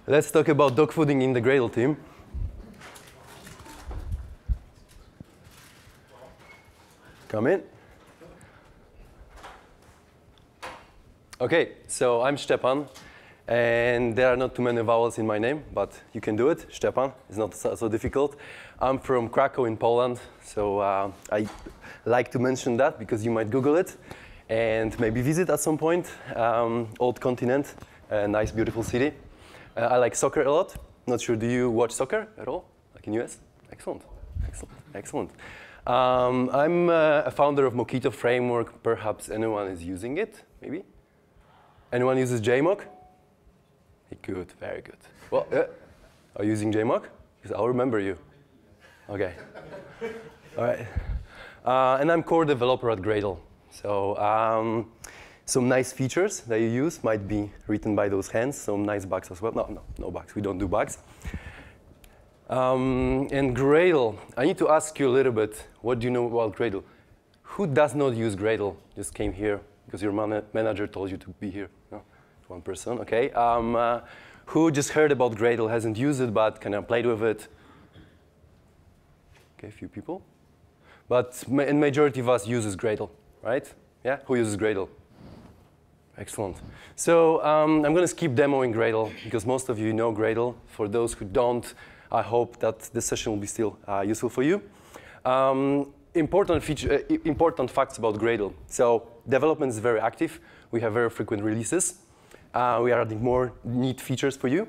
Let's talk about dogfooding in the Gradle team. Come in. Okay, so I'm Szczepan, and there are not too many vowels in my name, but you can do it. Szczepan is not so difficult. I'm from Krakow in Poland, so I like to mention that because you might Google it and maybe visit at some point. Old continent, a nice, beautiful city. I like soccer a lot. Not sure, do you watch soccer at all, like in US? Excellent, excellent, excellent. I'm a founder of Mockito framework. Perhaps anyone is using it, maybe? Anyone uses JMock? Good, very good. Well, are you using JMock? Because I'll remember you. Okay. All right. And I'm core developer at Gradle. So some nice features that you use might be written by those hands. Some nice bugs as well. No bugs. We don't do bugs. And Gradle, I need to ask you a little bit, what do you know about Gradle? Who does not use Gradle? Just came here because your manager told you to be here? No? One person, okay. Who just heard about Gradle, hasn't used it, but kind of played with it? Okay, a few people. But a majority of us uses Gradle, right? Yeah, who uses Gradle? Excellent. So I'm going to skip demoing Gradle because most of you know Gradle. For those who don't, I hope that this session will be still useful for you. Important facts about Gradle. So development is very active. We have very frequent releases. We are adding more neat features for you.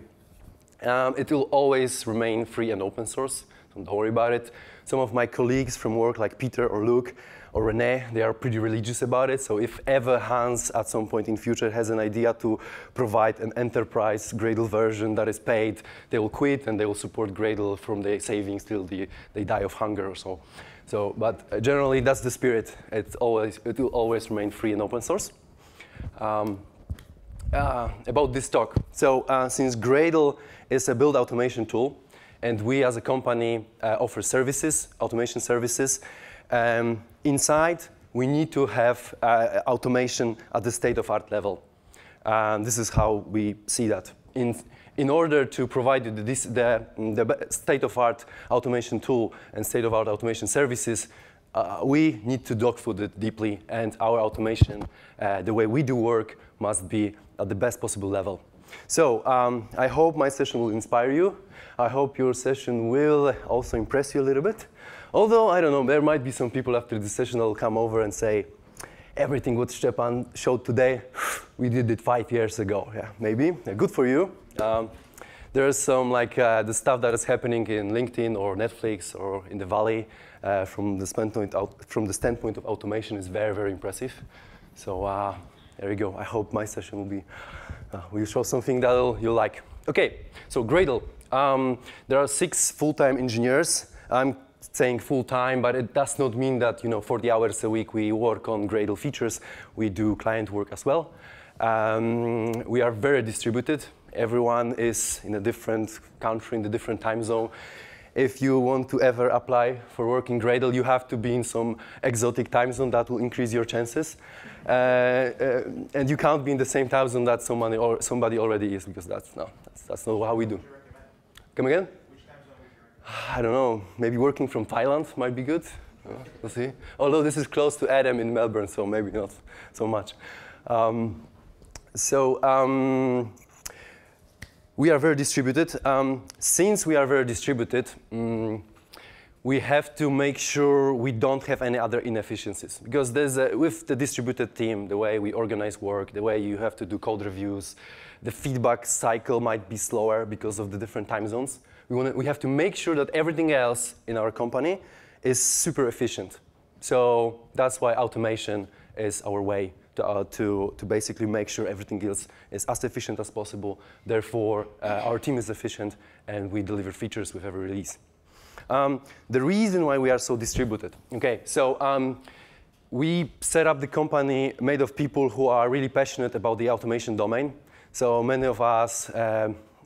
It will always remain free and open source, so don't worry about it. Some of my colleagues from work, like Peter or Luke or Rene, they are pretty religious about it. So if ever Hans, at some point in future, has an idea to provide an enterprise Gradle version that is paid, they will quit and they will support Gradle from their savings till they die of hunger or so. But generally, that's the spirit. It will always remain free and open source. About this talk. So since Gradle is a build automation tool, and we as a company offer services, automation services, inside we need to have automation at the state-of-art level. This is how we see that. In order to provide you the state-of-art automation tool and state-of-art automation services, we need to dogfood it deeply, and our automation, the way we do work, must be at the best possible level. So I hope my session will inspire you. I hope your session will also impress you a little bit. Although, I don't know, there might be some people after this session that will come over and say, everything what Szczepan showed today, we did it 5 years ago. Yeah, maybe. Good for you. There's some, like, the stuff that is happening in LinkedIn or Netflix or in the Valley from the standpoint of automation is very, very impressive. So there you go. I hope my session will show something that you'll like. OK, so Gradle. There are 6 full-time engineers. I'm saying full-time, but it does not mean that 40 hours a week we work on Gradle features. We do client work as well. We are very distributed. Everyone is in a different country, in a different time zone. If you want to ever apply for work in Gradle, you have to be in some exotic time zone that will increase your chances. And you can't be in the same time zone that somebody already is, because that's not how we do. Come again? Which time zone would you recommend? I don't know. Maybe working from Thailand might be good. We'll see. Although this is close to Adam in Melbourne, so maybe not so much. We are very distributed. Since we are very distributed, we have to make sure we don't have any other inefficiencies. Because with the distributed team, the way we organize work, the way you have to do code reviews, the feedback cycle might be slower because of the different time zones. We have to make sure that everything else in our company is super efficient. So that's why automation is our way to basically make sure everything else is as efficient as possible. Therefore, our team is efficient, and we deliver features with every release. The reason why we are so distributed. Okay, so we set up the company made of people who are really passionate about the automation domain. So many of us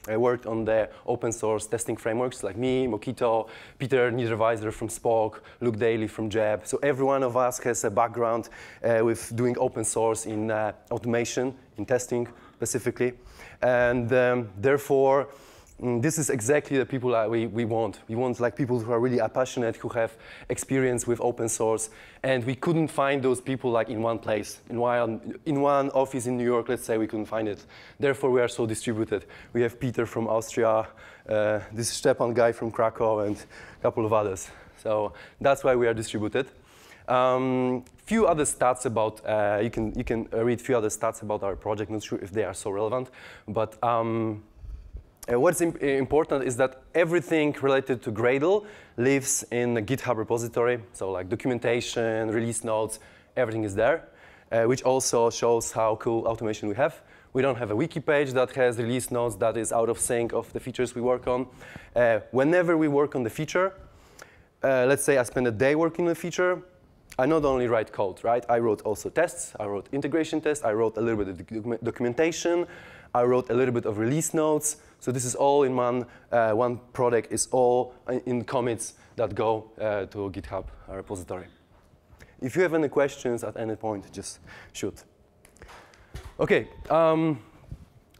worked on the open source testing frameworks, like me, Mockito, Peter Niederweiser from Spock, Luke Daly from Jab. So every one of us has a background with doing open source in automation, in testing, specifically. And therefore, this is exactly the people that we want. We want like people who are really passionate, who have experience with open source. And we couldn't find those people like in one place. In one office in New York, let's say, we couldn't find it. Therefore, we are so distributed. We have Peter from Austria, this Szczepan guy from Krakow, and a couple of others. So that's why we are distributed. Few other stats about, you can read few other stats about our project. Not sure if they are so relevant, but what's important is that everything related to Gradle lives in a GitHub repository. So like documentation, release notes, everything is there, which also shows how cool automation we have. We don't have a wiki page that has release notes that is out of sync of the features we work on. Whenever we work on the feature, let's say I spend a day working on a feature, I not only write code, right? I wrote also tests, I wrote integration tests, I wrote a little bit of documentation, I wrote a little bit of release notes. So this is all in one product, is all in commits that go to a GitHub repository. If you have any questions at any point, just shoot. Okay,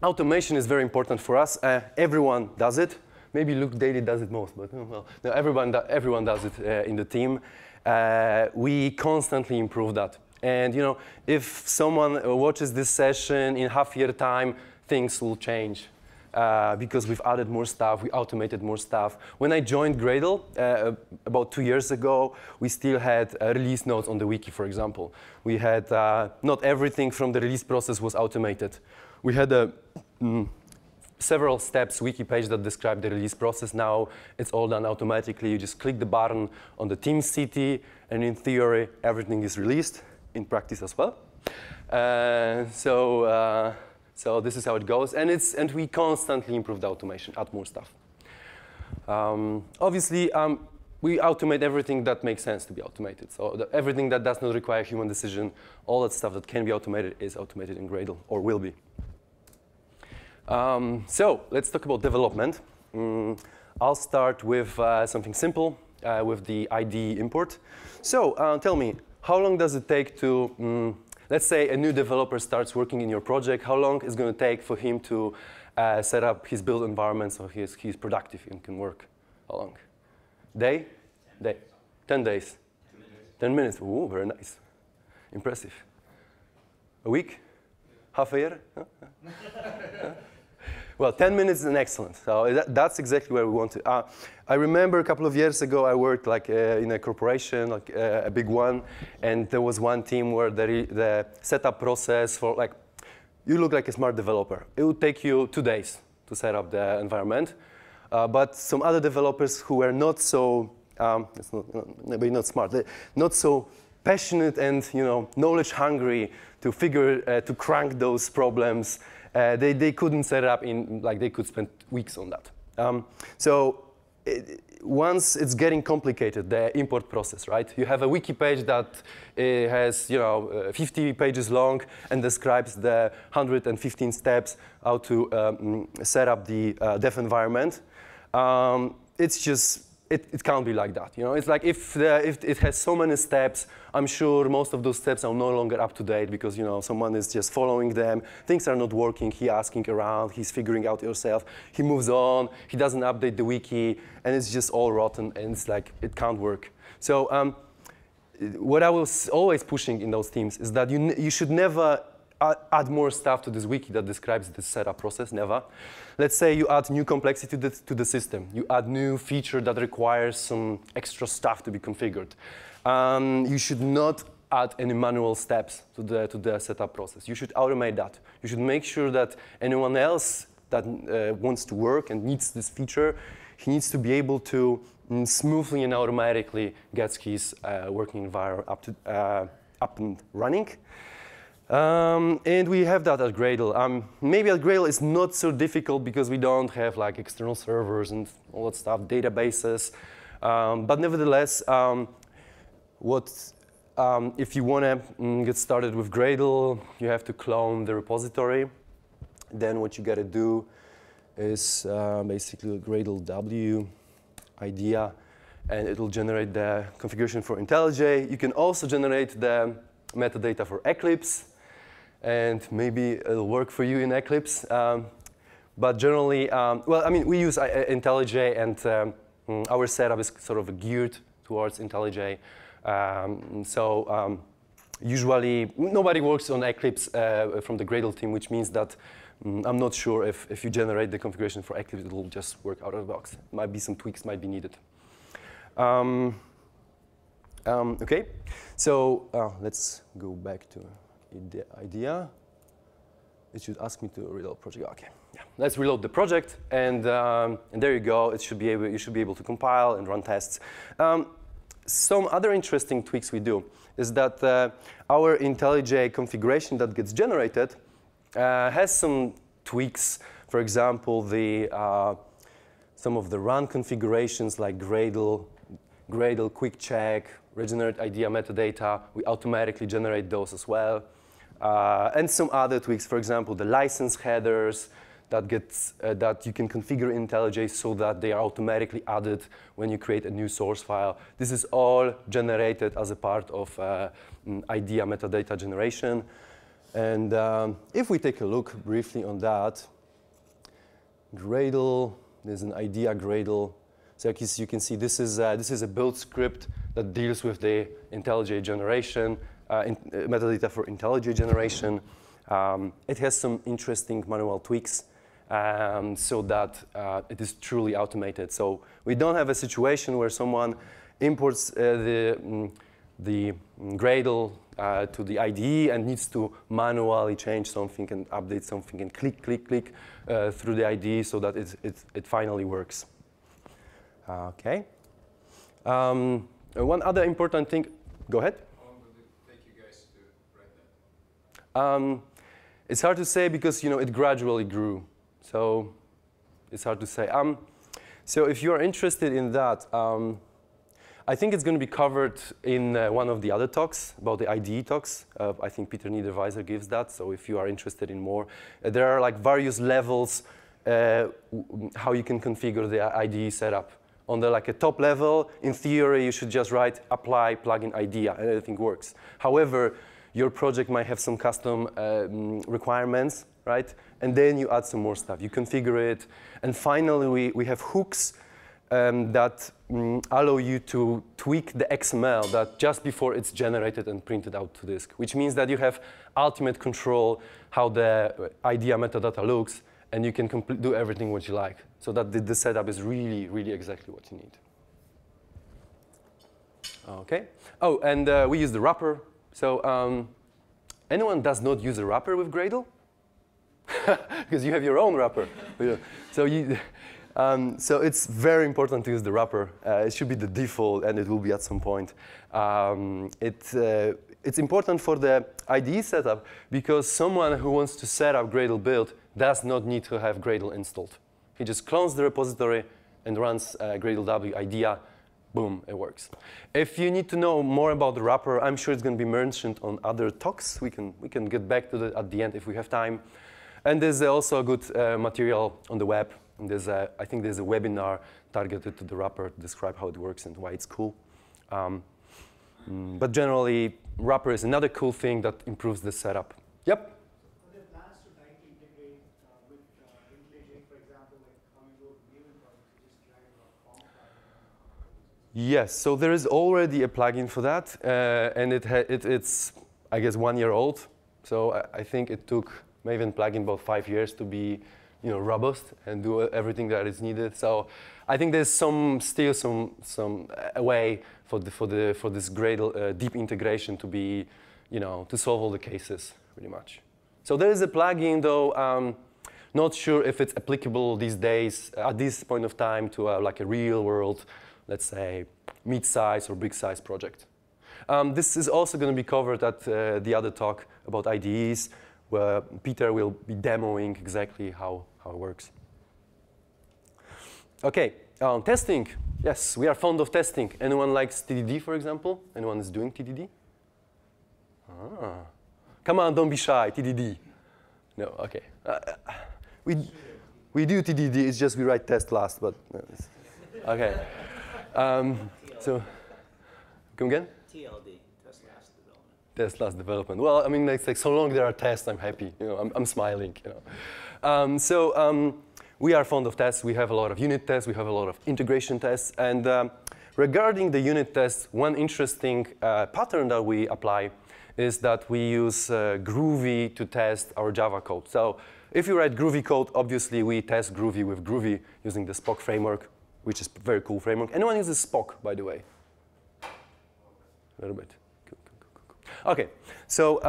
automation is very important for us. Everyone does it. Maybe Luke Daly does it most, but well, no, everyone does it in the team. We constantly improve that. And you know, if someone watches this session in half-year time, things will change because we've added more stuff, we automated more stuff. When I joined Gradle about 2 years ago, we still had release notes on the wiki, for example. We had not everything from the release process was automated. We had a several steps wiki page that describe the release process. Now it's all done automatically. You just click the button on the team city, and in theory, everything is released. In practice as well. So this is how it goes, and we constantly improve the automation, add more stuff. Obviously, we automate everything that makes sense to be automated. So everything that does not require human decision, all that stuff that can be automated is automated in Gradle, or will be. So let's talk about development. I'll start with something simple, with the ID import. So tell me, how long does it take to, let's say a new developer starts working in your project, how long is it going to take for him to set up his build environment so he's productive and can work? How long? Day? 10 days. 10 minutes. Ooh, very nice. Impressive. A week? Half a year? Huh? Well, 10 minutes is an excellent. So that's exactly where we want to. I remember a couple of years ago, I worked like in a corporation, like a big one, and there was one team where the setup process for like, you look like a smart developer. It would take you 2 days to set up the environment, but some other developers who were not so, maybe not smart, not so passionate and knowledge hungry to to crank those problems. They couldn't set it up in, like they could spend weeks on that. Once it's getting complicated, the import process, right? You have a wiki page that has 50 pages long and describes the 115 steps how to set up the dev environment. It's just, it can't be like that. It's like if it has so many steps, I'm sure most of those steps are no longer up to date because someone is just following them. Things are not working. He's asking around. He's figuring out yourself. He moves on. He doesn't update the wiki, and it's just all rotten. And it's like it can't work. So what I was always pushing in those teams is that you should never add more stuff to this wiki that describes the setup process, never. Let's say you add new complexity to the system. You add new feature that requires some extra stuff to be configured. You should not add any manual steps to the setup process. You should automate that. You should make sure that anyone else that wants to work and needs this feature, he needs to be able to smoothly and automatically get his working environment up and running. And we have that at Gradle. Maybe at Gradle it's not so difficult because we don't have like external servers and all that stuff, databases. But nevertheless, if you want to get started with Gradle, you have to clone the repository. Then what you got to do is basically Gradle W idea, and it will generate the configuration for IntelliJ. You can also generate the metadata for Eclipse. and maybe it'll work for you in Eclipse. But generally, well, I mean, we use IntelliJ, and our setup is sort of geared towards IntelliJ. Usually, nobody works on Eclipse from the Gradle team, which means that I'm not sure if you generate the configuration for Eclipse, it will just work out of the box. Might be some tweaks might be needed. OK, so let's go back to the idea. It should ask me to reload project. OK, yeah. Let's reload the project, and there you go. It should be able, you should be able to compile and run tests. Some other interesting tweaks we do is that our IntelliJ configuration that gets generated has some tweaks. For example, some of the run configurations like Gradle quick check, regenerate idea metadata. We automatically generate those as well. And some other tweaks, for example, the license headers that you can configure in IntelliJ so that they are automatically added when you create a new source file. This is all generated as a part of idea metadata generation. And if we take a look briefly on that, Gradle, there's an idea Gradle. So as you can see, this is a build script that deals with the IntelliJ generation, metadata for IntelliJ generation. It has some interesting manual tweaks so that it is truly automated. So we don't have a situation where someone imports the Gradle to the IDE and needs to manually change something and update something and click through the IDE so that it finally works. OK. One other important thing. Go ahead. How long did it take you guys to write that? It's hard to say because it gradually grew. So it's hard to say. So if you are interested in that, I think it's going to be covered in one of the other talks, about the IDE talks. I think Peter Niederweiser gives that. So if you are interested in more, there are like various levels how you can configure the IDE setup. On the a top level, in theory, you should just write apply plugin idea, and everything works. However, your project might have some custom requirements, right? And then you add some more stuff. You configure it. And finally, we have hooks that allow you to tweak the XML that just before it's generated and printed out to disk, which means that you have ultimate control how the idea metadata looks, and you can do everything what you like. So that the setup is really, really exactly what you need. OK. Oh, and we use the wrapper. So anyone does not use a wrapper with Gradle? Because you have your own wrapper. So it's very important to use the wrapper. It should be the default, and it will be at some point. It's important for the IDE setup because someone who wants to set up Gradle build does not need to have Gradle installed. He just clones the repository and runs Gradle W idea. Boom, it works. If you need to know more about the wrapper, I'm sure it's going to be mentioned on other talks. We can get back to that at the end if we have time. And there's also a good material on the web. And I think there's a webinar targeted to the wrapper to describe how it works and why it's cool. But generally, wrapper is another cool thing that improves the setup. Yep? Are there plans to tightly integrate with IntelliJ, for example, like how you wrote Maven projects, you just drag a form file? Yes, so there is already a plugin for that, and it's, I guess, 1 year old. So I think it took Maven plugin about 5 years to be robust and do everything that is needed. So I think there's still some way for this Gradle deep integration to be, to solve all the cases pretty much. So there is a plugin though. Not sure if it's applicable these days at this point of time to like a real world, let's say, mid-size or big-size project. This is also going to be covered at the other talk about IDEs, where Peter will be demoing exactly how it works. OK, testing. Yes, we are fond of testing. Anyone likes TDD, for example? Anyone is doing TDD? Come on, don't be shy, TDD. No, OK. We do TDD, it's just we write test last, but OK. So, come again? TLD, test last development. Test plus development. Well, I mean, it's like so long there are tests, I'm happy. You know, I'm smiling. You know. We are fond of tests. We have a lot of unit tests. We have a lot of integration tests. And regarding the unit tests, one interesting pattern that we apply is that we use Groovy to test our Java code. So if you write Groovy code, obviously we test Groovy with Groovy using the Spock framework, which is a very cool framework. Anyone uses Spock, by the way? A little bit. Cool. OK, so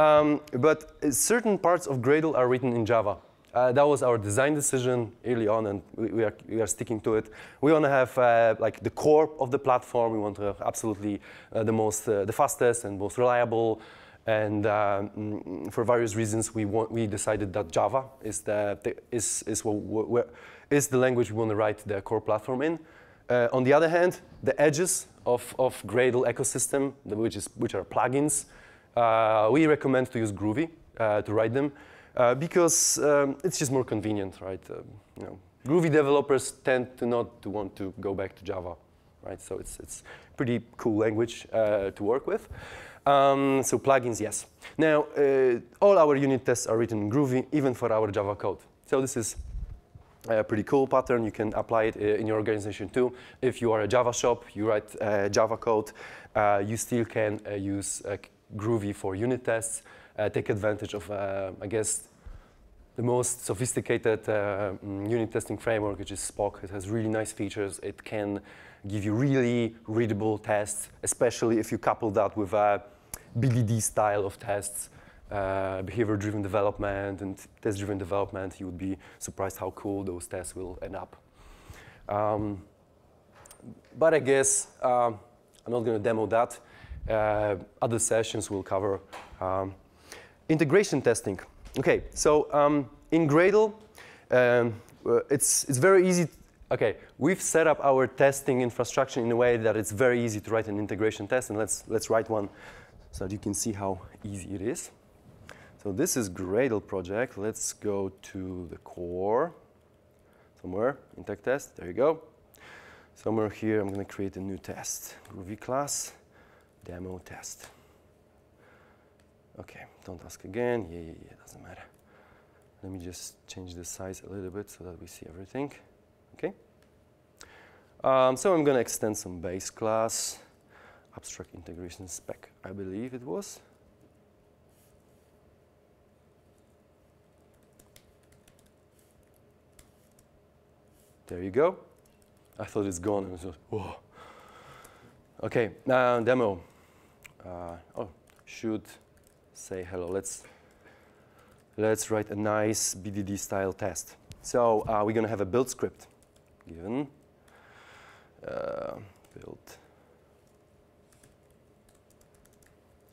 but certain parts of Gradle are written in Java. That was our design decision early on, and we are sticking to it. We want to have like the core of the platform. We want to have absolutely the fastest and most reliable. And for various reasons, we decided that Java is the language we want to write the core platform in. On the other hand, the edges of Gradle ecosystem, which are plugins, we recommend to use Groovy to write them. Because it's just more convenient, right? You know, Groovy developers tend to not to want to go back to Java, right? So it's pretty cool language to work with. So plugins, yes. Now, all our unit tests are written in Groovy, even for our Java code. So this is a pretty cool pattern. You can apply it in your organization too. If you are a Java shop, you write Java code, you still can use Groovy for unit tests. Take advantage of, I guess, the most sophisticated unit testing framework, which is Spock. It has really nice features. It can give you really readable tests, especially if you couple that with a BDD style of tests, behavior-driven development and test-driven development. You would be surprised how cool those tests will end up. But I guess I'm not going to demo that. Other sessions will cover integration testing. OK, so in Gradle, it's very easy. OK, we've set up our testing infrastructure in a way that it's very easy to write an integration test. And let's write one so that you can see how easy it is. So this is Gradle project. Let's go to the core somewhere, integ test. There you go. Somewhere here, I'm going to create a new test. Groovy class, demo test. OK, don't ask again. Yeah, doesn't matter. Let me just change the size a little bit so that we see everything. OK. So I'm going to extend some base class, abstract integration spec, I believe it was. There you go. I thought it's gone. It was just, whoa. OK, now demo. Should say hello. Let's write a nice BDD style test. So we're going to have a build script given. Build.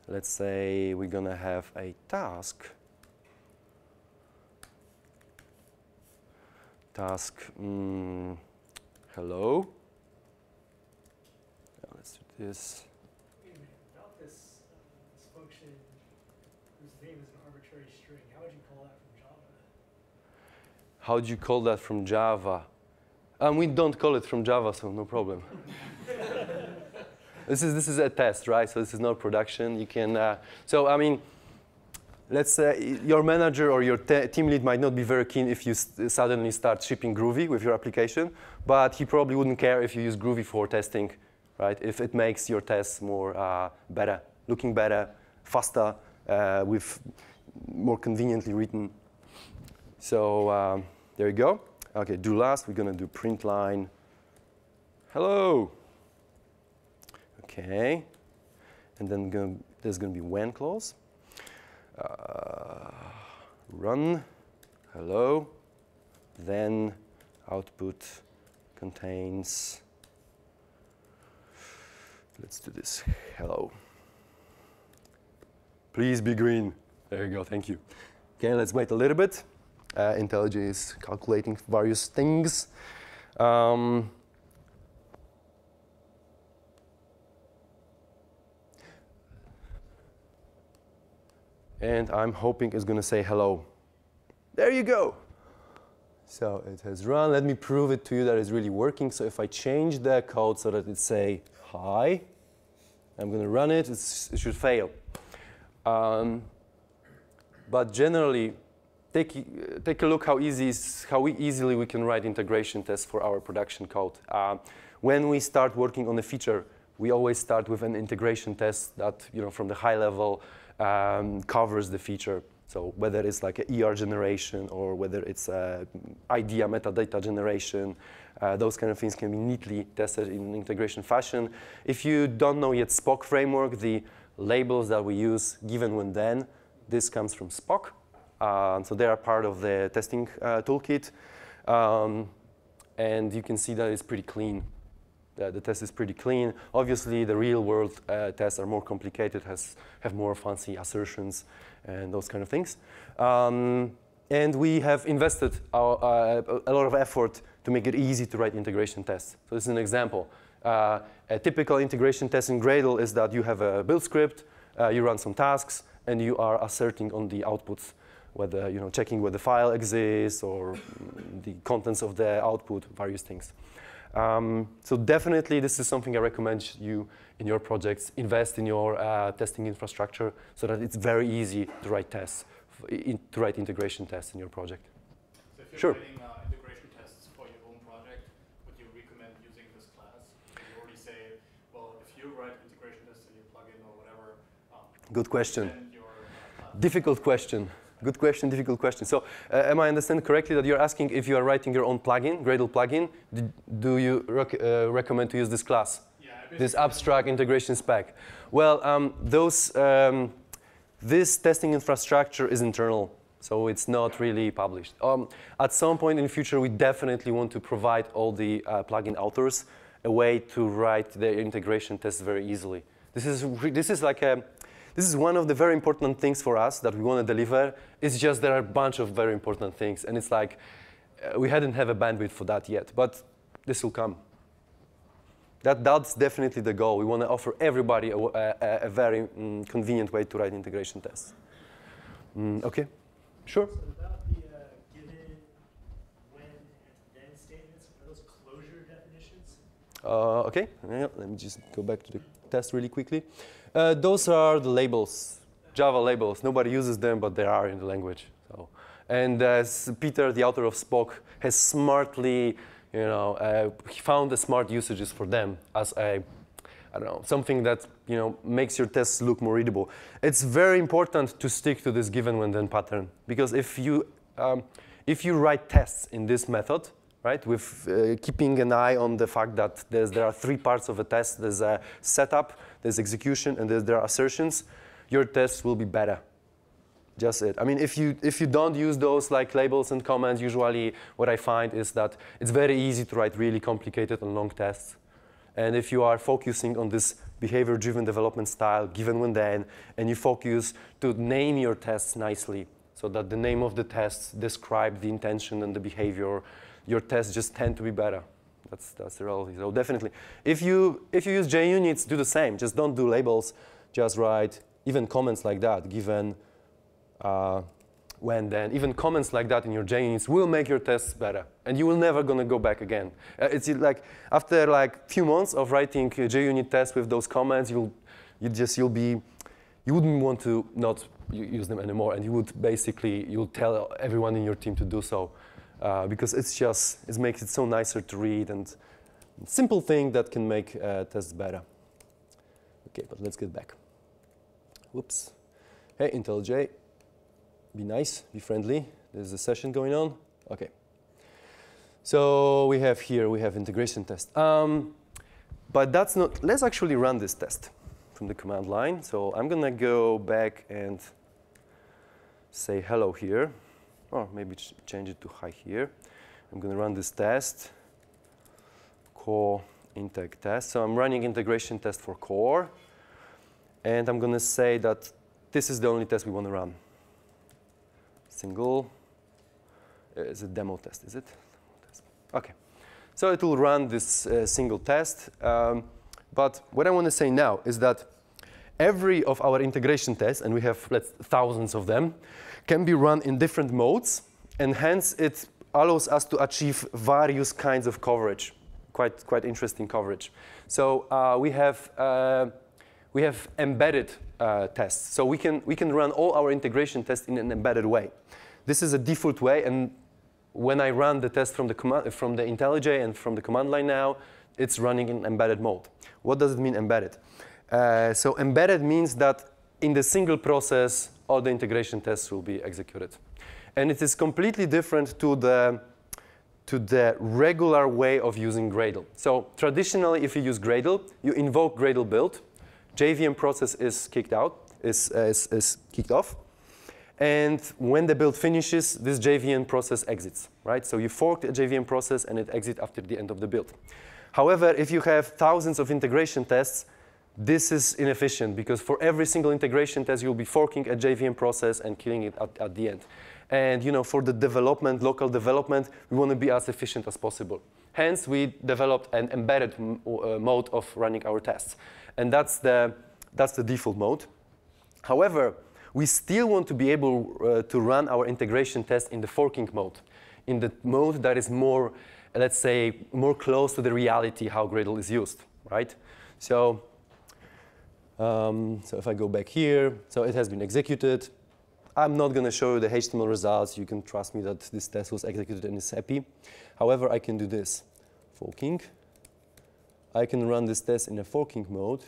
Let's say we're going to have a task. Hello. Now let's do this. Wait a minute, about this function whose name is an arbitrary string, how would you call that from Java? How would you call that from Java? We don't call it from Java, so no problem. This is a test, right? So this is not production. You can. So I mean, let's say your manager or your team lead might not be very keen if you suddenly start shipping Groovy with your application, but he probably wouldn't care if you use Groovy for testing, right? If it makes your tests more better, looking better, faster, with more conveniently written. So there you go. OK, do last. We're going to do print line. Hello. OK. And then there's going to be when clause. Run. Hello. Then output contains. Let's do this. Hello. Please be green. There you go. Thank you. OK, let's wait a little bit. IntelliJ is calculating various things. And I'm hoping it's going to say hello. There you go. So it has run. Let me prove it to you that it's really working. So if I change the code so that it say hi, I'm going to run it. It should fail. But generally, take a look how easily we can write integration tests for our production code. When we start working on a feature, we always start with an integration test that, from the high level covers the feature. So whether it's like an ER generation or whether it's idea metadata generation, those kind of things can be neatly tested in integration fashion. If you don't know yet Spock framework, the labels that we use, given when then, this comes from Spock. So they are part of the testing toolkit. And you can see that it's pretty clean. The test is pretty clean. Obviously, the real-world tests are more complicated, have more fancy assertions and those kind of things. And we have invested a lot of effort to make it easy to write integration tests. So this is an example. A typical integration test in Gradle is that you have a build script, you run some tasks, and you are asserting on the outputs, whether checking whether the file exists or the contents of the output, various things. So definitely, this is something I recommend you in your projects. Invest in your testing infrastructure so that it's very easy to write tests, to write integration tests in your project. So if you're Sure. writing integration tests for your own project, would you recommend using this class? You already say, well, if you write integration tests in your plugin or whatever, Good question. then your Difficult question. Good question, difficult question. So am I understand correctly that you're asking if you are writing your own plugin, Gradle plugin, do you recommend to use this class? Yeah, This abstract integration spec? Well, this testing infrastructure is internal, so it's not really published. At some point in the future, we definitely want to provide all the plugin authors a way to write their integration tests very easily. This is one of the very important things for us that we want to deliver. It's just there are a bunch of very important things, and it's like we hadn't have a bandwidth for that yet, but this will come. That's definitely the goal. We want to offer everybody a very convenient way to write integration tests. Okay, sure. So about the given, when, and then statements, are those closure definitions? Okay, yeah, let me just go back to the test really quickly. Those are the labels, Java labels. Nobody uses them, but they are in the language. So, and as Peter, the author of Spock, has smartly, he found the smart usages for them as something that makes your tests look more readable. It's very important to stick to this given when then pattern, because if you write tests in this method, right, with keeping an eye on the fact that there are three parts of a test. There's a setup, there's execution, and there are assertions. Your tests will be better. Just it. I mean, if you don't use those like labels and comments, usually what I find is that it's very easy to write really complicated and long tests. And if you are focusing on this behavior-driven development style, given when then, and you focus to name your tests nicely, so that the name of the tests describe the intention and the behavior, your tests just tend to be better. That's the reality. So definitely, if you use JUnits, do the same. Just don't do labels. Just write even comments like that. Given when then, even comments like that in your JUnits will make your tests better, and you will never gonna go back again. It's like after like few months of writing JUnit tests with those comments, you wouldn't want to not use them anymore, and you'll tell everyone in your team to do so. Because it makes it so nicer to read and simple thing that can make tests better. Okay, but let's get back. Whoops. Hey, IntelliJ, be nice, be friendly. There's a session going on. Okay. So we have integration test. But that's not, let's actually run this test from the command line. So I'm gonna go back and say hello here. Or maybe change it to hi here. I'm going to run this test, core integ test. So I'm running integration test for core. And I'm going to say that this is the only test we want to run. Single. It's a demo test, is it? OK. So it will run this single test. But what I want to say now is that every of our integration tests, and we have thousands of them, can be run in different modes, and hence it allows us to achieve various kinds of coverage, quite interesting coverage. So we have we have embedded tests. So we can run all our integration tests in an embedded way. This is a default way, and when I run the test from the IntelliJ and from the command line now, it's running in embedded mode. What does it mean, embedded? So embedded means that in the single process, all the integration tests will be executed. And it is completely different to the regular way of using Gradle. So traditionally, if you use Gradle, you invoke Gradle build. JVM process is kicked off. And when the build finishes, this JVM process exits, right? So you fork the JVM process, and it exits after the end of the build. However, if you have thousands of integration tests, this is inefficient, because for every single integration test, you'll be forking a JVM process and killing it at the end. And for the development, local development, we want to be as efficient as possible. Hence, we developed an embedded mode of running our tests. And that's the default mode. However, we still want to be able to run our integration test in the forking mode, in the mode that is more, let's say, more close to the reality how Gradle is used, right? So if I go back here, so it has been executed. I'm not going to show you the HTML results. You can trust me that this test was executed and is happy. However, I can do this, forking. I can run this test in a forking mode,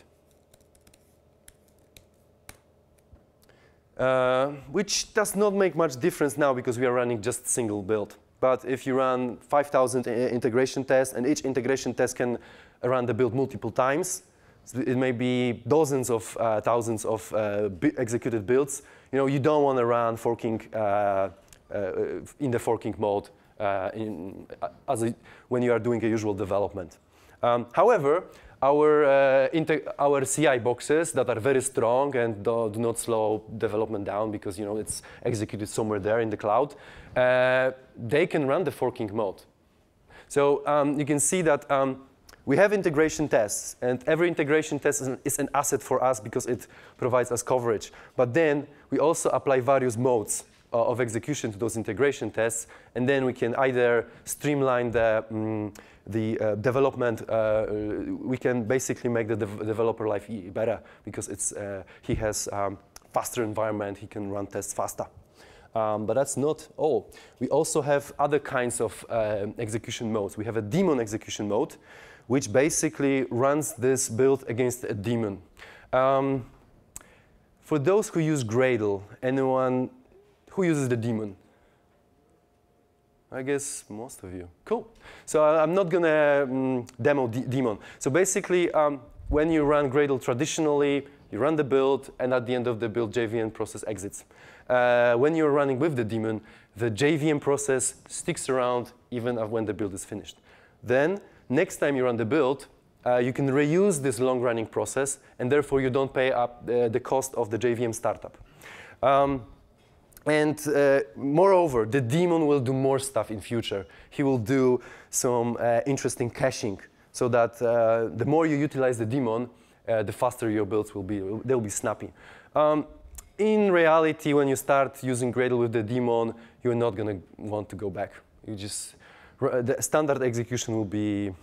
which does not make much difference now because we are running just single build. But if you run 5,000 integration tests, and each integration test can run the build multiple times, so it may be dozens of thousands of executed builds. You don't want to run forking in the forking mode when you are doing a usual development. However, our CI boxes that are very strong and do not slow development down because it's executed somewhere there in the cloud, they can run the forking mode. So you can see that we have integration tests, and every integration test is an asset for us because it provides us coverage. But then we also apply various modes of execution to those integration tests, and then we can either streamline the development. We can basically make the developer life better because he has faster environment. He can run tests faster. But that's not all. We also have other kinds of execution modes. We have a daemon execution mode, which basically runs this build against a daemon. For those who use Gradle, anyone who uses the daemon? I guess most of you. Cool. So I'm not going to demo daemon. So basically, when you run Gradle traditionally, you run the build, and at the end of the build, JVM process exits. When you're running with the daemon, the JVM process sticks around even when the build is finished. Then, next time you run the build, you can reuse this long-running process, and therefore you don't pay up the cost of the JVM startup. Moreover, the daemon will do more stuff in future. He will do some interesting caching, so that the more you utilize the daemon, the faster your builds will be. They'll be snappy. In reality, when you start using Gradle with the daemon, you're not going to want to go back. The standard execution will be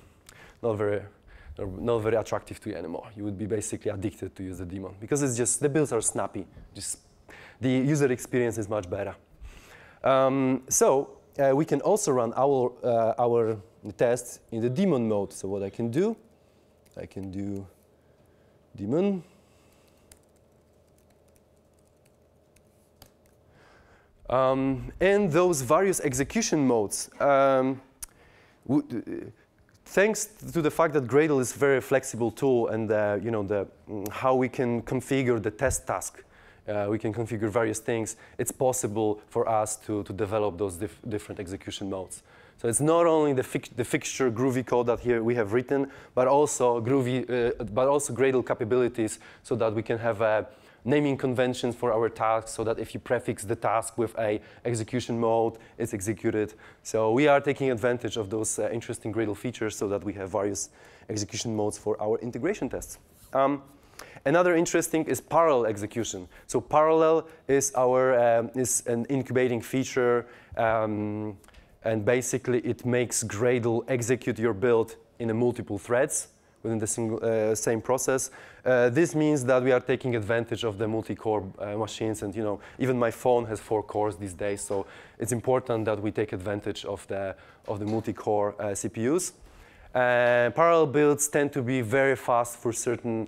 not very attractive to you anymore. You would be basically addicted to use the daemon because it's just the builds are snappy. The user experience is much better. We can also run our tests in the daemon mode. So what I can do daemon. And those various execution modes, thanks to the fact that Gradle is a very flexible tool, and how we can configure the test task, we can configure various things. It's possible for us to develop those different execution modes. So it's not only the fixture groovy code that here we have written, but also Gradle capabilities, so that we can have naming conventions for our tasks, so that if you prefix the task with a execution mode, it's executed. So we are taking advantage of those interesting Gradle features, so that we have various execution modes for our integration tests. Another interesting is parallel execution. So parallel is an incubating feature, and basically it makes Gradle execute your build in multiple threads within the same process. This means that we are taking advantage of the multi-core machines, and even my phone has 4 cores these days, so it's important that we take advantage of the multi-core CPUs. Parallel builds tend to be very fast for certain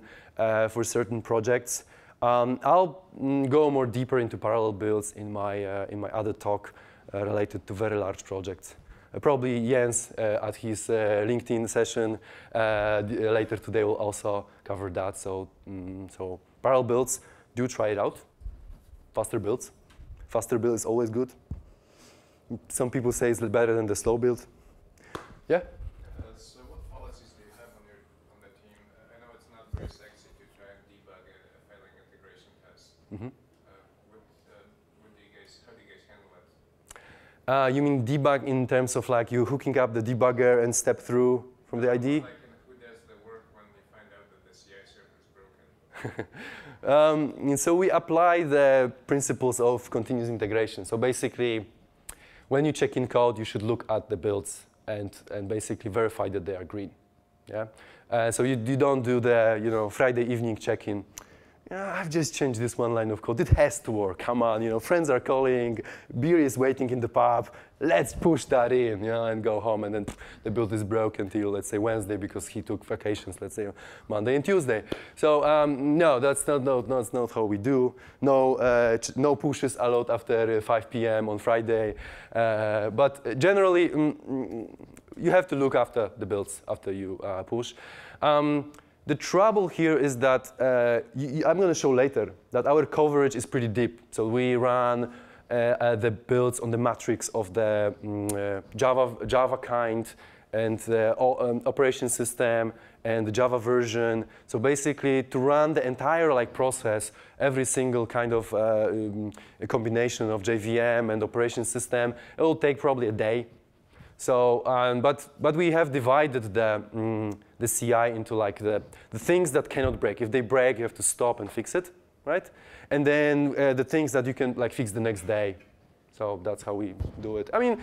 projects. I'll go more deeper into parallel builds in my other talk related to very large projects. Probably Jens at his LinkedIn session later today will also cover that. So parallel builds, do try it out. Faster builds. Faster build is always good. Some people say it's better than the slow build. Yeah? So what policies do you have on the team? I know it's not very sexy to try and debug a failing integration test. Mm-hmm. How do you guys handle it? You mean debug in terms of like you hooking up the debugger and step through from the ID? Like who does the work when we find out that the CI server is broken? So we apply the principles of continuous integration. So basically, when you check in code, you should look at the builds and basically verify that they are green. Yeah. So you don't do the Friday evening check-in. Yeah, I've just changed this one line of code. It has to work. Come on, friends are calling, beer is waiting in the pub. Let's push that in, and go home. And then the build is broken until, let's say, Wednesday because he took vacations, let's say, Monday and Tuesday. So no, that's not how we do. No pushes allowed after 5 p.m. on Friday. But generally, you have to look after the builds after you push. The trouble here is that, I'm going to show later, that our coverage is pretty deep. So we run the builds on the matrix of the Java kind and the operation system and the Java version. So basically, to run the entire process, every single kind of a combination of JVM and operation system, it will take probably a day. So, but we have divided the CI into the things that cannot break. If they break, you have to stop and fix it, right? And then the things that you can fix the next day. So that's how we do it. I mean,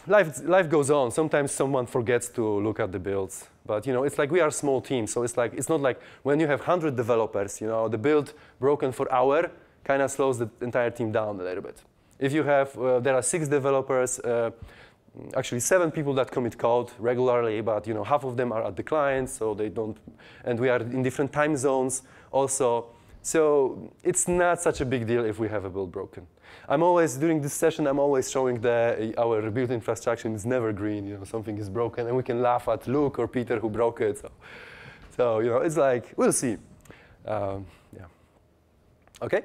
life goes on. Sometimes someone forgets to look at the builds, but it's like we are a small team. So it's not like when you have 100 developers. The build broken for hour kind of slows the entire team down a little bit. If you have there are 6 developers. Actually 7 people that commit code regularly, but half of them are at the client, so they don't, and we are in different time zones also. So it's not such a big deal if we have a build broken. I'm always, during this session, I'm always showing our build infrastructure is never green. Something is broken, and we can laugh at Luke or Peter who broke it. So it's like, we'll see. Yeah. Okay.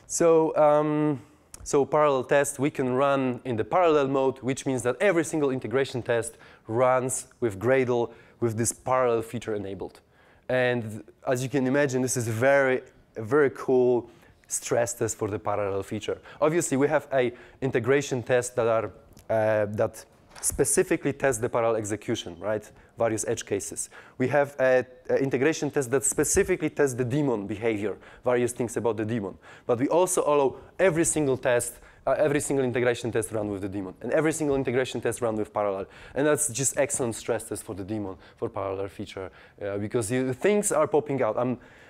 So parallel test, we can run in the parallel mode, which means that every single integration test runs with Gradle with this parallel feature enabled. And as you can imagine, this is a very cool stress test for the parallel feature. Obviously, we have a integration tests that specifically test the parallel execution, right? Various edge cases. We have an integration test that specifically tests the daemon behavior, various things about the daemon. But we also allow every single test, every single integration test run with the daemon, and every single integration test run with parallel. And that's just excellent stress test for the daemon, for parallel feature, because things are popping out.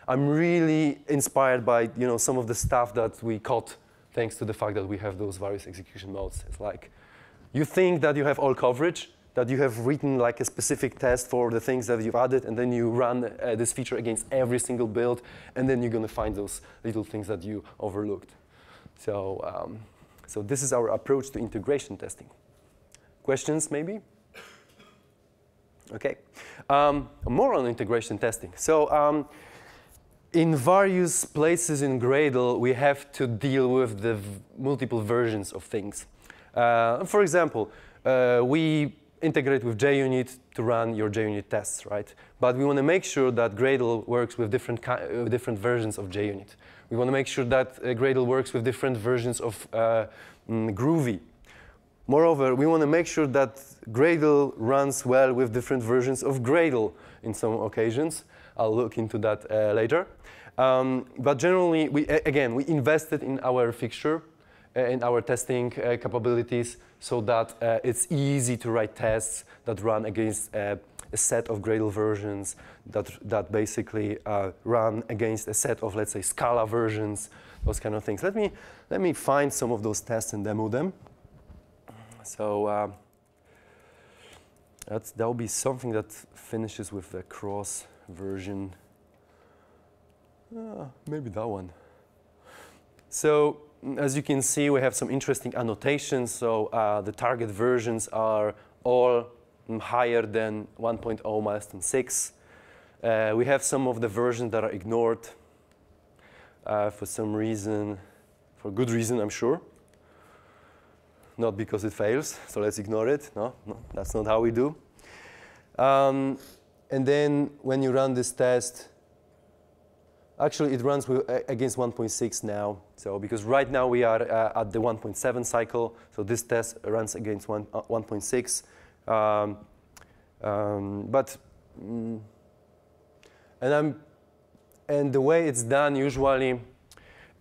I'm really inspired by some of the stuff that we caught thanks to the fact that we have those various execution modes. It's like, you think that you have all coverage, that you have written a specific test for the things that you've added, and then you run this feature against every single build, and then you're going to find those little things that you overlooked. So, so this is our approach to integration testing. Questions, maybe? OK. More on integration testing. So in various places in Gradle, we have to deal with the multiple versions of things. For example, we integrate with JUnit to run your JUnit tests, right? But we want to make sure that Gradle works with different versions of JUnit. We want to make sure that Gradle works with different versions of Groovy. Moreover, we want to make sure that Gradle runs well with different versions of Gradle in some occasions. I'll look into that later. But generally, we invested in our fixture, in our testing capabilities, so that it's easy to write tests that run against a set of Gradle versions that basically run against a set of, let's say, Scala versions, those kind of things. Let me find some of those tests and demo them. So that will be something that finishes with a cross version. Maybe that one. So as you can see, we have some interesting annotations. So the target versions are all higher than 1.0 milestone 6. We have some of the versions that are ignored for some reason, for good reason, I'm sure. Not because it fails, so let's ignore it. No, that's not how we do. And then when you run this test, actually it runs against 1.6 now. So because right now we are at the 1.7 cycle, so this test runs against 1.6. And the way it's done usually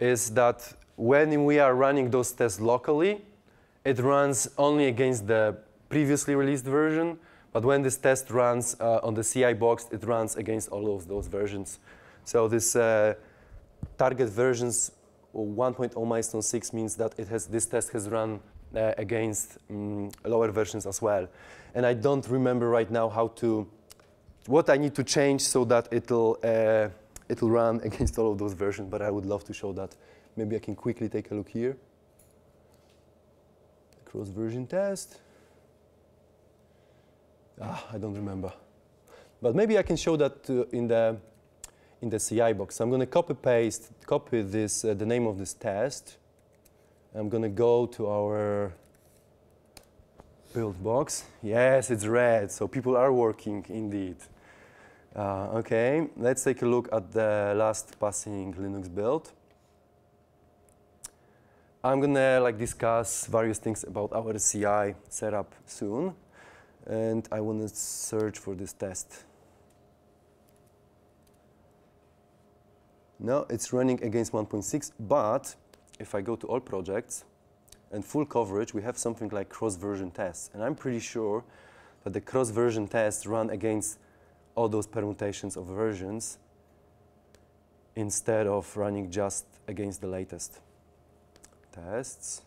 is that when we are running those tests locally, it runs only against the previously released version. But when this test runs on the CI box, it runs against all of those versions. So this target versions 1.0 milestone 6 means that this test has run against lower versions as well. And I don't remember right now what I need to change so that it'll run against all of those versions, but I would love to show that. Maybe I can quickly take a look here. Cross-version test. I don't remember. But maybe I can show that in the CI box. So I'm going to copy this, the name of this test. I'm going to go to our build box. Yes, it's red, so people are working indeed. Okay, let's take a look at the last passing Linux build. I'm going to discuss various things about our CI setup soon. And I want to search for this test. No, it's running against 1.6, but if I go to all projects and full coverage, we have something like cross-version tests. And I'm pretty sure that the cross-version tests run against all those permutations of versions instead of running just against the latest. Tests.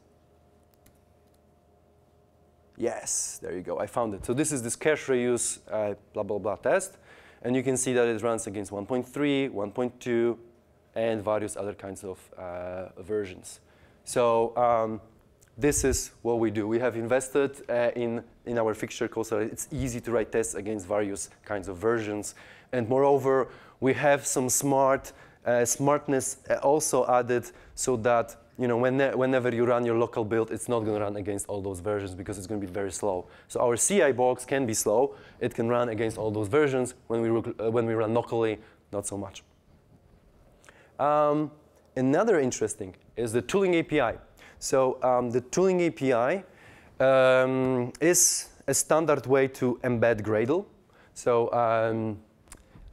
Yes, there you go, I found it. So this is this cache reuse blah, blah, blah test. And you can see that it runs against 1.3, 1.2, and various other kinds of versions. So this is what we do. We have invested in our fixture code so it's easy to write tests against various kinds of versions. And moreover, we have some smartness also added so that whenever you run your local build, it's not going to run against all those versions because it's going to be very slow. So our CI box can be slow. It can run against all those versions. When we run locally, not so much. Another interesting is the tooling API. So the tooling API is a standard way to embed Gradle. So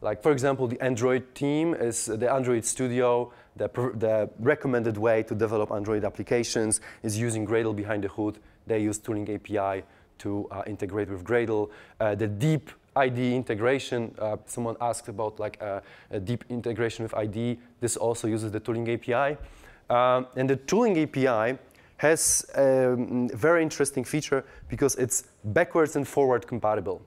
like, for example, the Android team is the Android Studio. The recommended way to develop Android applications is using Gradle behind the hood. They use tooling API to integrate with Gradle. The deep IDE integration, someone asked about a deep integration with IDE. This also uses the tooling API. And the tooling API has a very interesting feature because it's backwards and forward compatible.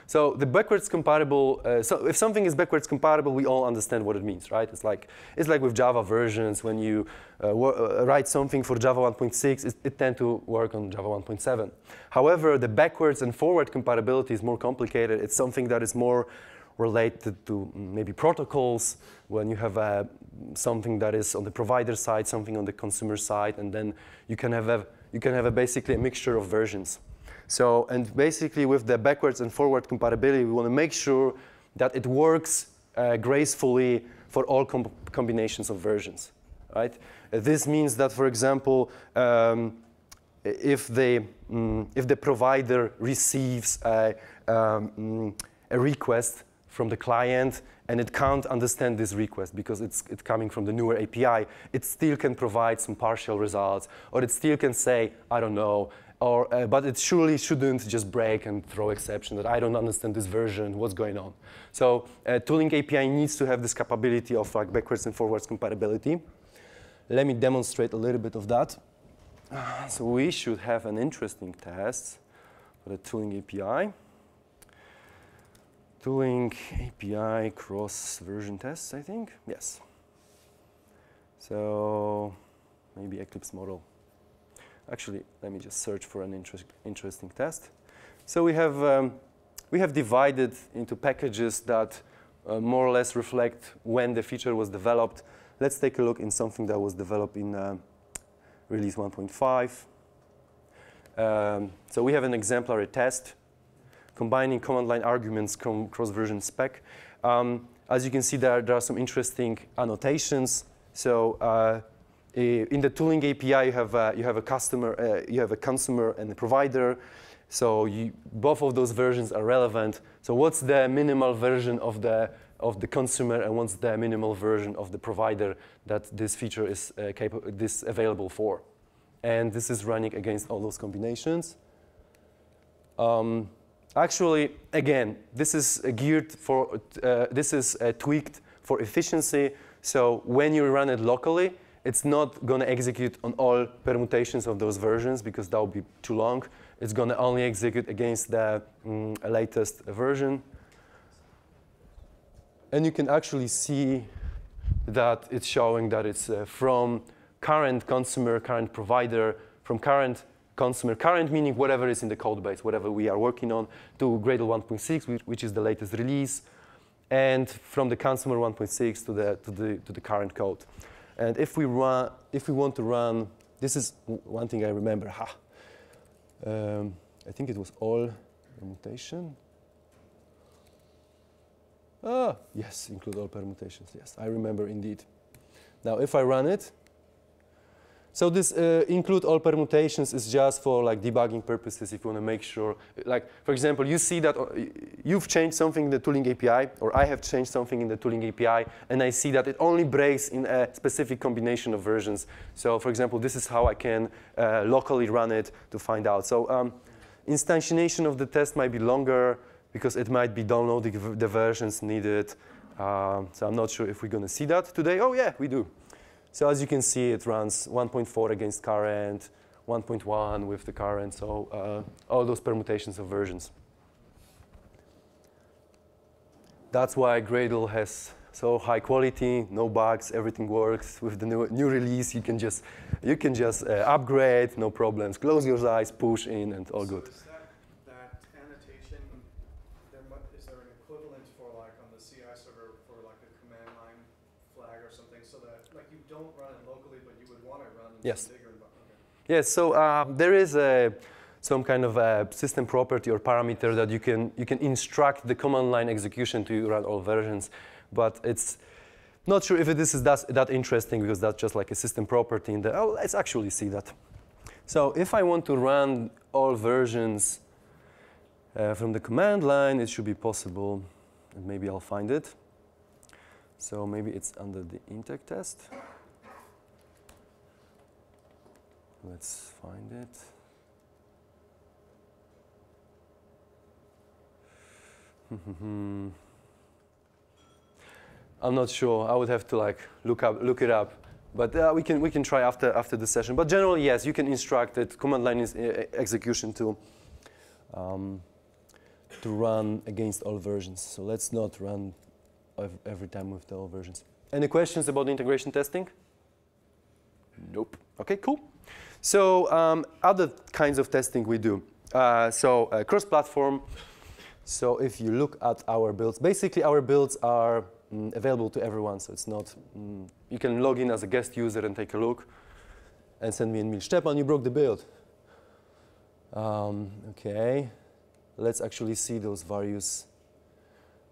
So the backwards compatible, so if something is backwards compatible, we all understand what it means, right? It's like with Java versions. When you write something for Java 1.6, it tends to work on Java 1.7. However, the backwards and forward compatibility is more complicated. It's something that is more related to maybe protocols, when you have something that is on the provider side, something on the consumer side, and then you can have basically a mixture of versions. So, and basically with the backwards and forward compatibility, we want to make sure that it works gracefully for all combinations of versions, right? This means that, for example, if the provider receives a request from the client and it can't understand this request because it's coming from the newer API, it still can provide some partial results, or it still can say, I don't know, or, but it surely shouldn't just break and throw exception that I don't understand this version, what's going on. So tooling API needs to have this capability of like backwards and forwards compatibility. Let me demonstrate a little bit of that. So we should have an interesting test for the tooling API. Tooling API cross-version tests, I think. Yes. So maybe Eclipse model. Actually, let me just search for an interesting test. So we have divided into packages that more or less reflect when the feature was developed. Let's take a look in something that was developed in release 1.5. So we have an exemplary test combining command line arguments cross-version spec. As you can see, there are some interesting annotations. So in the tooling API, you have a customer, you have a consumer and a provider. So both of those versions are relevant. So what's the minimal version of the consumer, and what's the minimal version of the provider that this feature is available for? And this is running against all those combinations. Actually, again, this is geared for, tweaked for efficiency. So when you run it locally, it's not going to execute on all permutations of those versions because that would be too long. It's going to only execute against the latest version. And you can actually see that it's showing that it's from current consumer, current provider, from current consumer, current meaning whatever is in the code base, whatever we are working on, to Gradle 1.6, which is the latest release, and from the consumer 1.6 to the current code. And if we want to run, this is one thing I remember. I think it was all permutation. Yes, include all permutations. Yes, I remember indeed. Now, if I run it, so this include all permutations is just for like debugging purposes. If you want to make sure, like for example, you see that you've changed something in the tooling API, or I have changed something in the tooling API, and I see that it only breaks in a specific combination of versions. So for example, this is how I can locally run it to find out. So instantiation of the test might be longer because it might be downloading the versions needed. So I'm not sure if we're going to see that today. Oh yeah, we do. So as you can see, it runs 1.4 against current, 1.1 with the current, so all those permutations of versions. That's why Gradle has so high quality, no bugs, everything works. With the new release, you can just upgrade, no problems. Close your eyes, push in, and all good. Is that annotation, is there an equivalent for like on the CI server for like a command line flag or something, so that like you don't run it locally, but you would want to run in some bigger environment? Yes, so there is some kind of a system property or parameter that you can instruct the command line execution to run all versions, but it's not sure if this is that interesting because that's just like a system property in the, oh, let's actually see that. So if I want to run all versions from the command line, it should be possible, and maybe I'll find it. So maybe it's under the intake test. Let's find it. I'm not sure. I would have to like look it up. But we can try after the session. But generally, yes, you can instruct it. Command line is execution to run against all versions. So let's not run every time with all versions. Any questions about integration testing? Nope. Okay, cool. So other kinds of testing we do. Cross-platform. So if you look at our builds, basically our builds are available to everyone. So it's not, you can log in as a guest user and take a look and send me an email. Szczepan, you broke the build. Okay. Let's actually see those various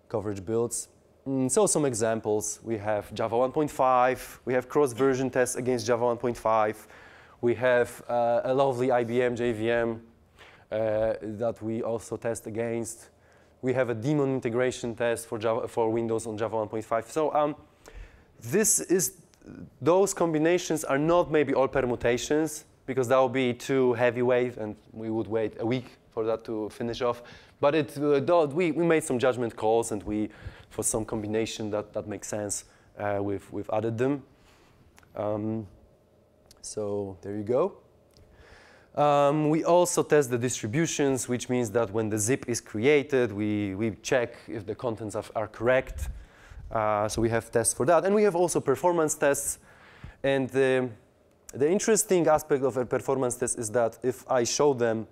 coverage builds. So some examples. We have Java 1.5. We have cross-version tests against Java 1.5. We have a lovely IBM JVM that we also test against. We have a daemon integration test for Windows on Java 1.5. So those combinations are not maybe all permutations, because that would be too heavyweight, and we would wait a week for that to finish off. But we made some judgment calls, and for some combination that makes sense, we've added them. So there you go. We also test the distributions, which means that when the zip is created, we check if the contents are correct. So we have tests for that. And we have also performance tests. And the interesting aspect of a performance test is that if I show them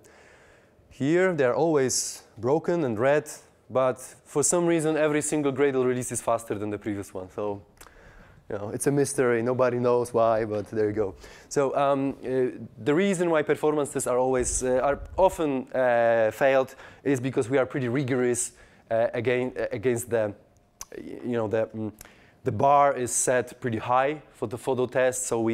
here, they're always broken and red. But for some reason, every single Gradle release is faster than the previous one. So it's a mystery. Nobody knows why, but there you go. So the reason why performance tests are often failed is because we are pretty rigorous against the, the bar is set pretty high for the photo test. So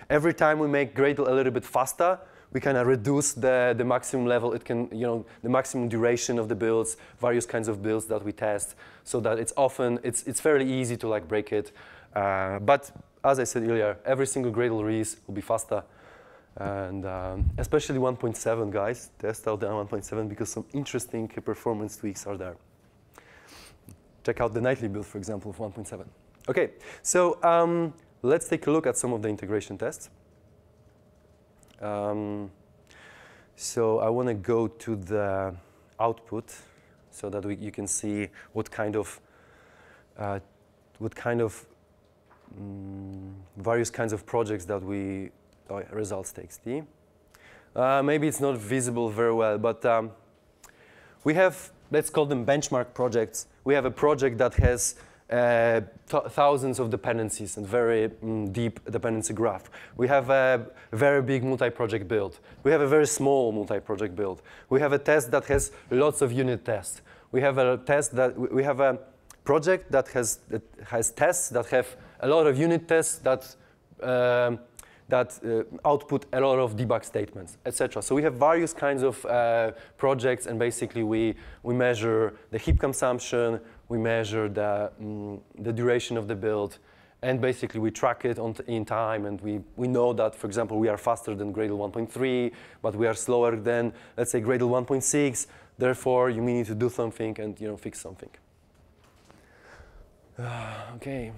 every time we make Gradle a little bit faster, we kind of reduce the maximum level. It can, the maximum duration of the builds, various kinds of builds that we test, so that it's fairly easy to like break it. But as I said earlier, every single Gradle release will be faster, and especially 1.7, guys. Test out the 1.7 because some interesting performance tweaks are there. Check out the nightly build, for example, of 1.7. Okay, so let's take a look at some of the integration tests. So I want to go to the output so that you can see what kind of various kinds of projects that results txt. Maybe it's not visible very well, but we have, let's call them benchmark projects. We have a project that has thousands of dependencies and very deep dependency graph. We have a very big multi-project build. We have a very small multi-project build. We have a test that has lots of unit tests. We have a project that has tests that have a lot of unit tests that output a lot of debug statements, etc. So we have various kinds of projects, and basically we measure the heap consumption, we measure the duration of the build, and basically we track it in time, and we know that, for example, we are faster than Gradle 1.3, but we are slower than, let's say, Gradle 1.6. Therefore, you may need to do something and fix something. Okay.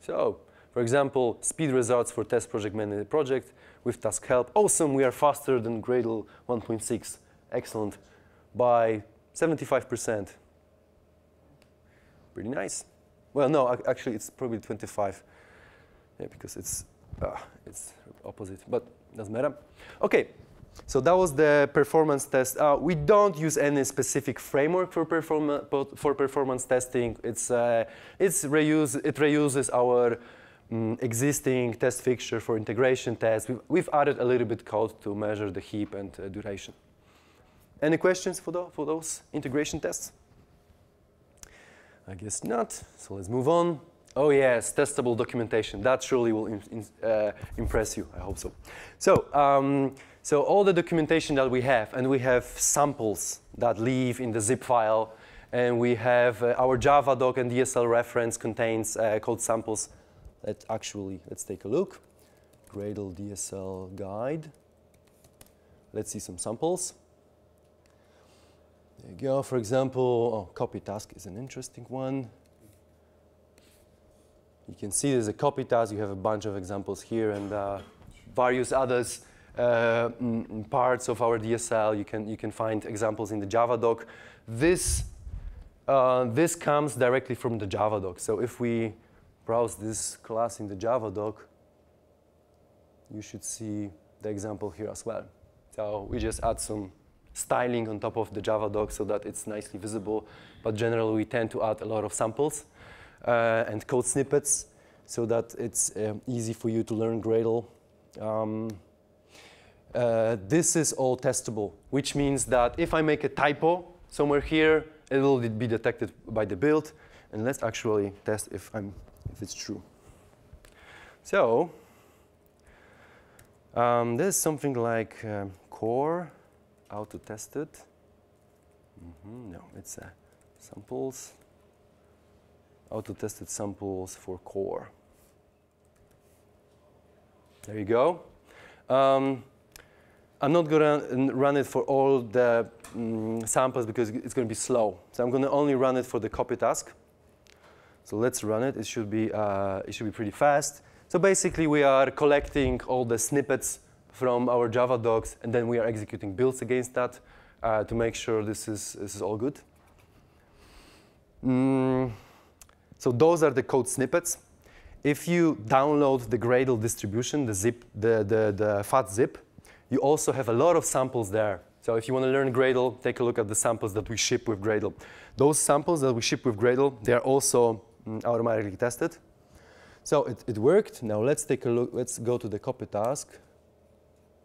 So, for example, speed results for test project manager project with task help. Awesome, we are faster than Gradle 1.6. Excellent. By 75%. Pretty nice. Well, no, actually, it's probably 25. Yeah, because it's opposite, but doesn't matter. Okay, so that was the performance test. We don't use any specific framework for performance testing. It reuses our existing test fixture for integration tests. We've added a little bit code to measure the heap and duration. Any questions for those integration tests? I guess not, so let's move on. Oh yes, testable documentation. That surely will impress you, I hope so. So all the documentation that we have, and we have samples that live in the zip file, and we have our Java doc and DSL reference contains code samples. Let's take a look. Gradle DSL guide. Let's see some samples. There you go. For example, copy task is an interesting one. You can see there's a copy task. You have a bunch of examples here, and various others parts of our DSL. You can find examples in the Java doc. This comes directly from the Java doc. So if we browse this class in the Java doc, you should see the example here as well. So we just add some styling on top of the Java doc so that it's nicely visible. But generally, we tend to add a lot of samples and code snippets so that it's easy for you to learn Gradle. This is all testable, which means that if I make a typo somewhere here, it will be detected by the build. And let's actually test if it's true. So there's something like core. How to test it? No, it's samples. Auto-tested samples for core. There you go. I'm not going to run it for all the samples because it's going to be slow. So I'm going to only run it for the copy task. So let's run it. It should be pretty fast. So basically, we are collecting all the snippets from our Java docs, and then we are executing builds against that to make sure this is all good. So those are the code snippets. If you download the Gradle distribution, the zip, the fat zip, you also have a lot of samples there. So if you want to learn Gradle, take a look at the samples that we ship with Gradle. Those samples that we ship with Gradle, they are also automatically tested. So it worked. Now let's take a look. Let's go to the copy task,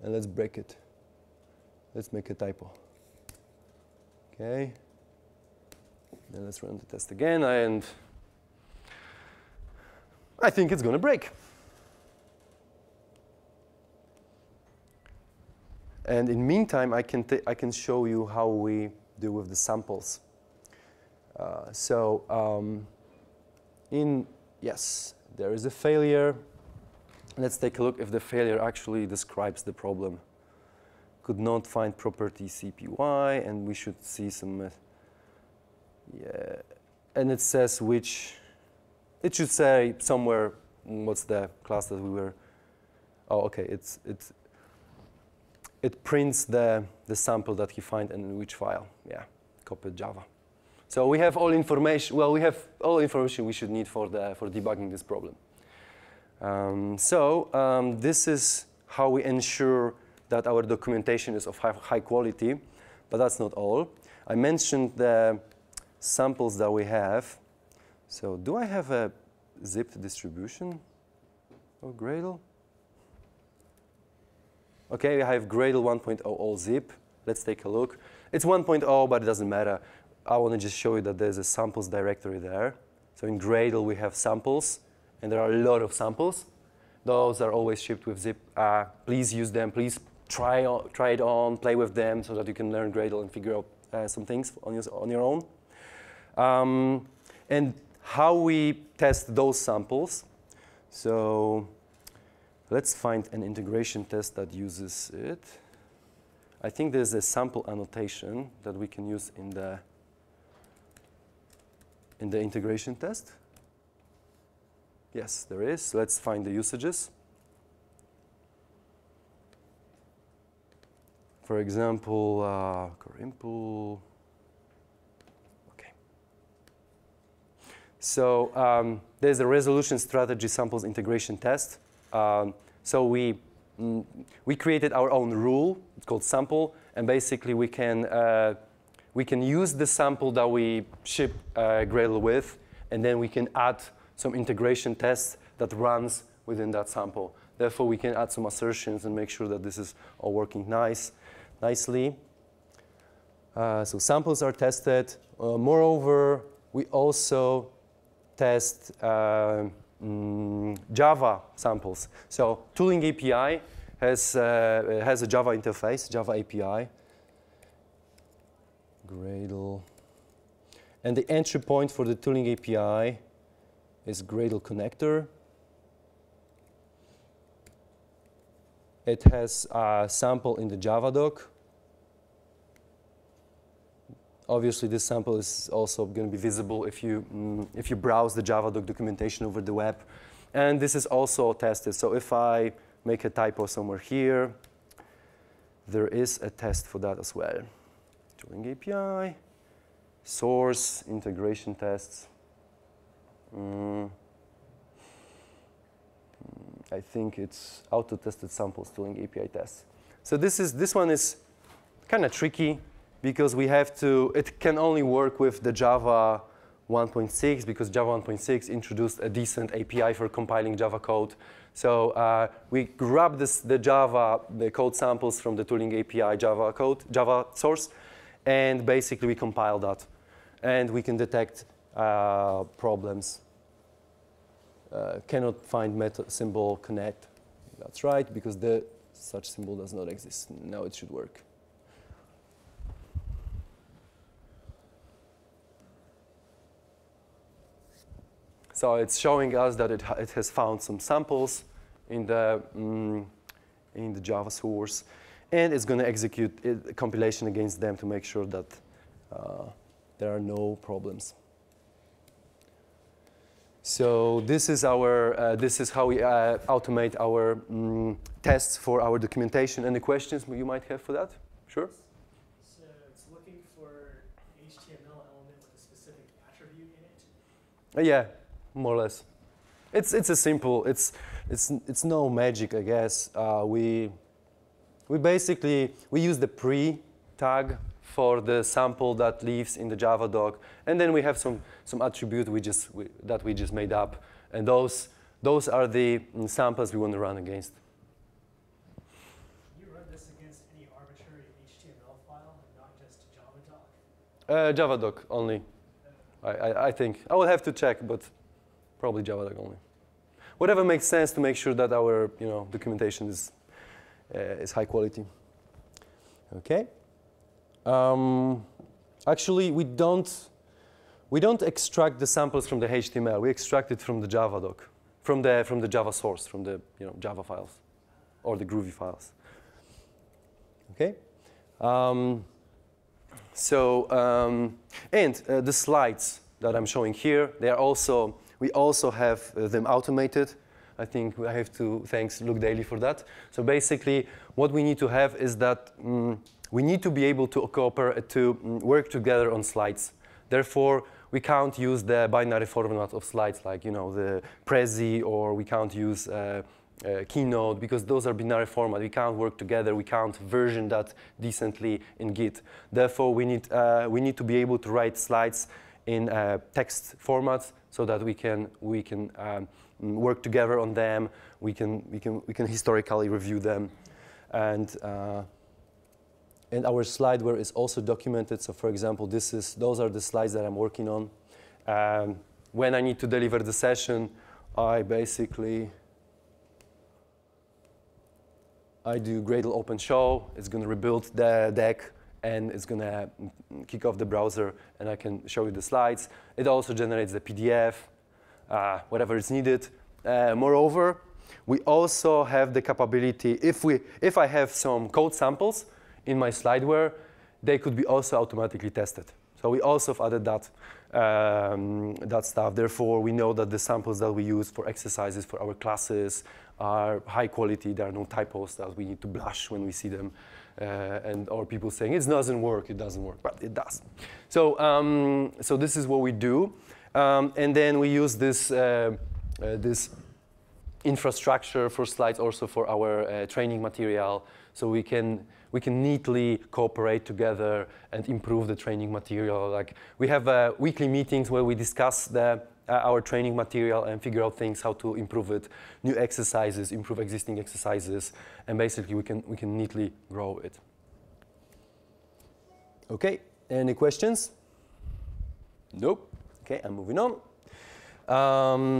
and let's break it. Let's make a typo. Okay. Then let's run the test again, and I think it's going to break. And in the meantime, I can show you how we do with the samples. Yes, there is a failure. Let's take a look if the failure actually describes the problem. Could not find property CPY, and we should see some, yeah, and it says which, it should say somewhere what's the class that we were, oh, okay, it prints the sample that he finds and in which file, yeah, copied Java. So we have all information, well, we have all information we should need for debugging this problem. This is how we ensure that our documentation is of high quality, but that's not all. I mentioned the samples that we have. So do I have a zipped distribution of Gradle? Okay, I have Gradle 1.0 all zip. Let's take a look. It's 1.0, but it doesn't matter. I want to just show you that there's a samples directory there. So in Gradle, we have samples, and there are a lot of samples. Those are always shipped with zip. Please use them. Please try it on, play with them, so that you can learn Gradle and figure out some things on your own. And how we test those samples. So let's find an integration test that uses it. I think there's a sample annotation that we can use in the integration test. Yes, there is. Let's find the usages. For example, core impl. Okay. So there's a resolution strategy samples integration test. So we created our own rule. It's called sample, and basically we can use the sample that we ship Gradle with, and then we can add some integration tests that runs within that sample. Therefore, we can add some assertions and make sure that this is all working nicely. So samples are tested. Moreover, we also test Java samples. So tooling API has a Java interface, Java API. Gradle. And the entry point for the tooling API is Gradle connector. It has a sample in the Java doc. Obviously, this sample is also going to be visible if you browse the Java doc documentation over the web. And this is also tested. So if I make a typo somewhere here, there is a test for that as well. Tooling API, source, integration tests. I think it's auto-tested samples tooling API tests. So this one is kind of tricky because we have to, it can only work with the Java 1.6 because Java 1.6 introduced a decent API for compiling Java code. So we grab the code samples from the tooling API Java source, and basically we compile that. And we can detect problems. Cannot find method symbol connect. That's right, because such symbol does not exist. Now it should work. So it's showing us that it has found some samples in in the Java source, and it's going to execute a compilation against them to make sure that there are no problems. So this is our this is how we automate our tests for our documentation. Any questions you might have for that? Sure. So it's looking for HTML element with a specific attribute in it. Yeah, more or less. It's a simple. It's no magic, I guess. We basically use the pre tag for the sample that lives in the Java doc, and then we have some attribute that we just made up, and those are the samples we want to run against. Can you run this against any arbitrary HTML file and not just Java doc? Java doc only. I think I will have to check, but probably Java doc only. Whatever makes sense to make sure that our documentation is high quality. Okay. Actually, we don't extract the samples from the HTML. We extract it from the Java doc, from the Java source, from the Java files, or the Groovy files. Okay. And the slides that I'm showing here, we also have them automated. I think I have to thank Luke Daly for that. So basically, what we need to have is that we need to be able to cooperate, to work together on slides. Therefore, we can't use the binary format of slides like the Prezi, or we can't use Keynote, because those are binary format. We can't work together. We can't version that decently in Git. Therefore, we need to be able to write slides in text formats so that we can work together on them. We can historically review them, and our slideware is also documented. So, for example, those are the slides that I'm working on. When I need to deliver the session, I do Gradle open show. It's going to rebuild the deck, and it's going to kick off the browser, and I can show you the slides. It also generates the PDF, whatever is needed. Moreover, we also have the capability, if I have some code samples in my slideware, they could be also automatically tested. So we also have added that stuff. Therefore, we know that the samples that we use for exercises for our classes are high quality. There are no typos that we need to blush when we see them, or people saying it doesn't work, but it does. So, so this is what we do, and then we use this infrastructure for slides also for our training material, so we can neatly cooperate together and improve the training material. Like, we have weekly meetings where we discuss our training material and figure out things, how to improve it, new exercises, improve existing exercises, and basically we can neatly grow it. Okay, any questions? Nope. Okay, I'm moving on.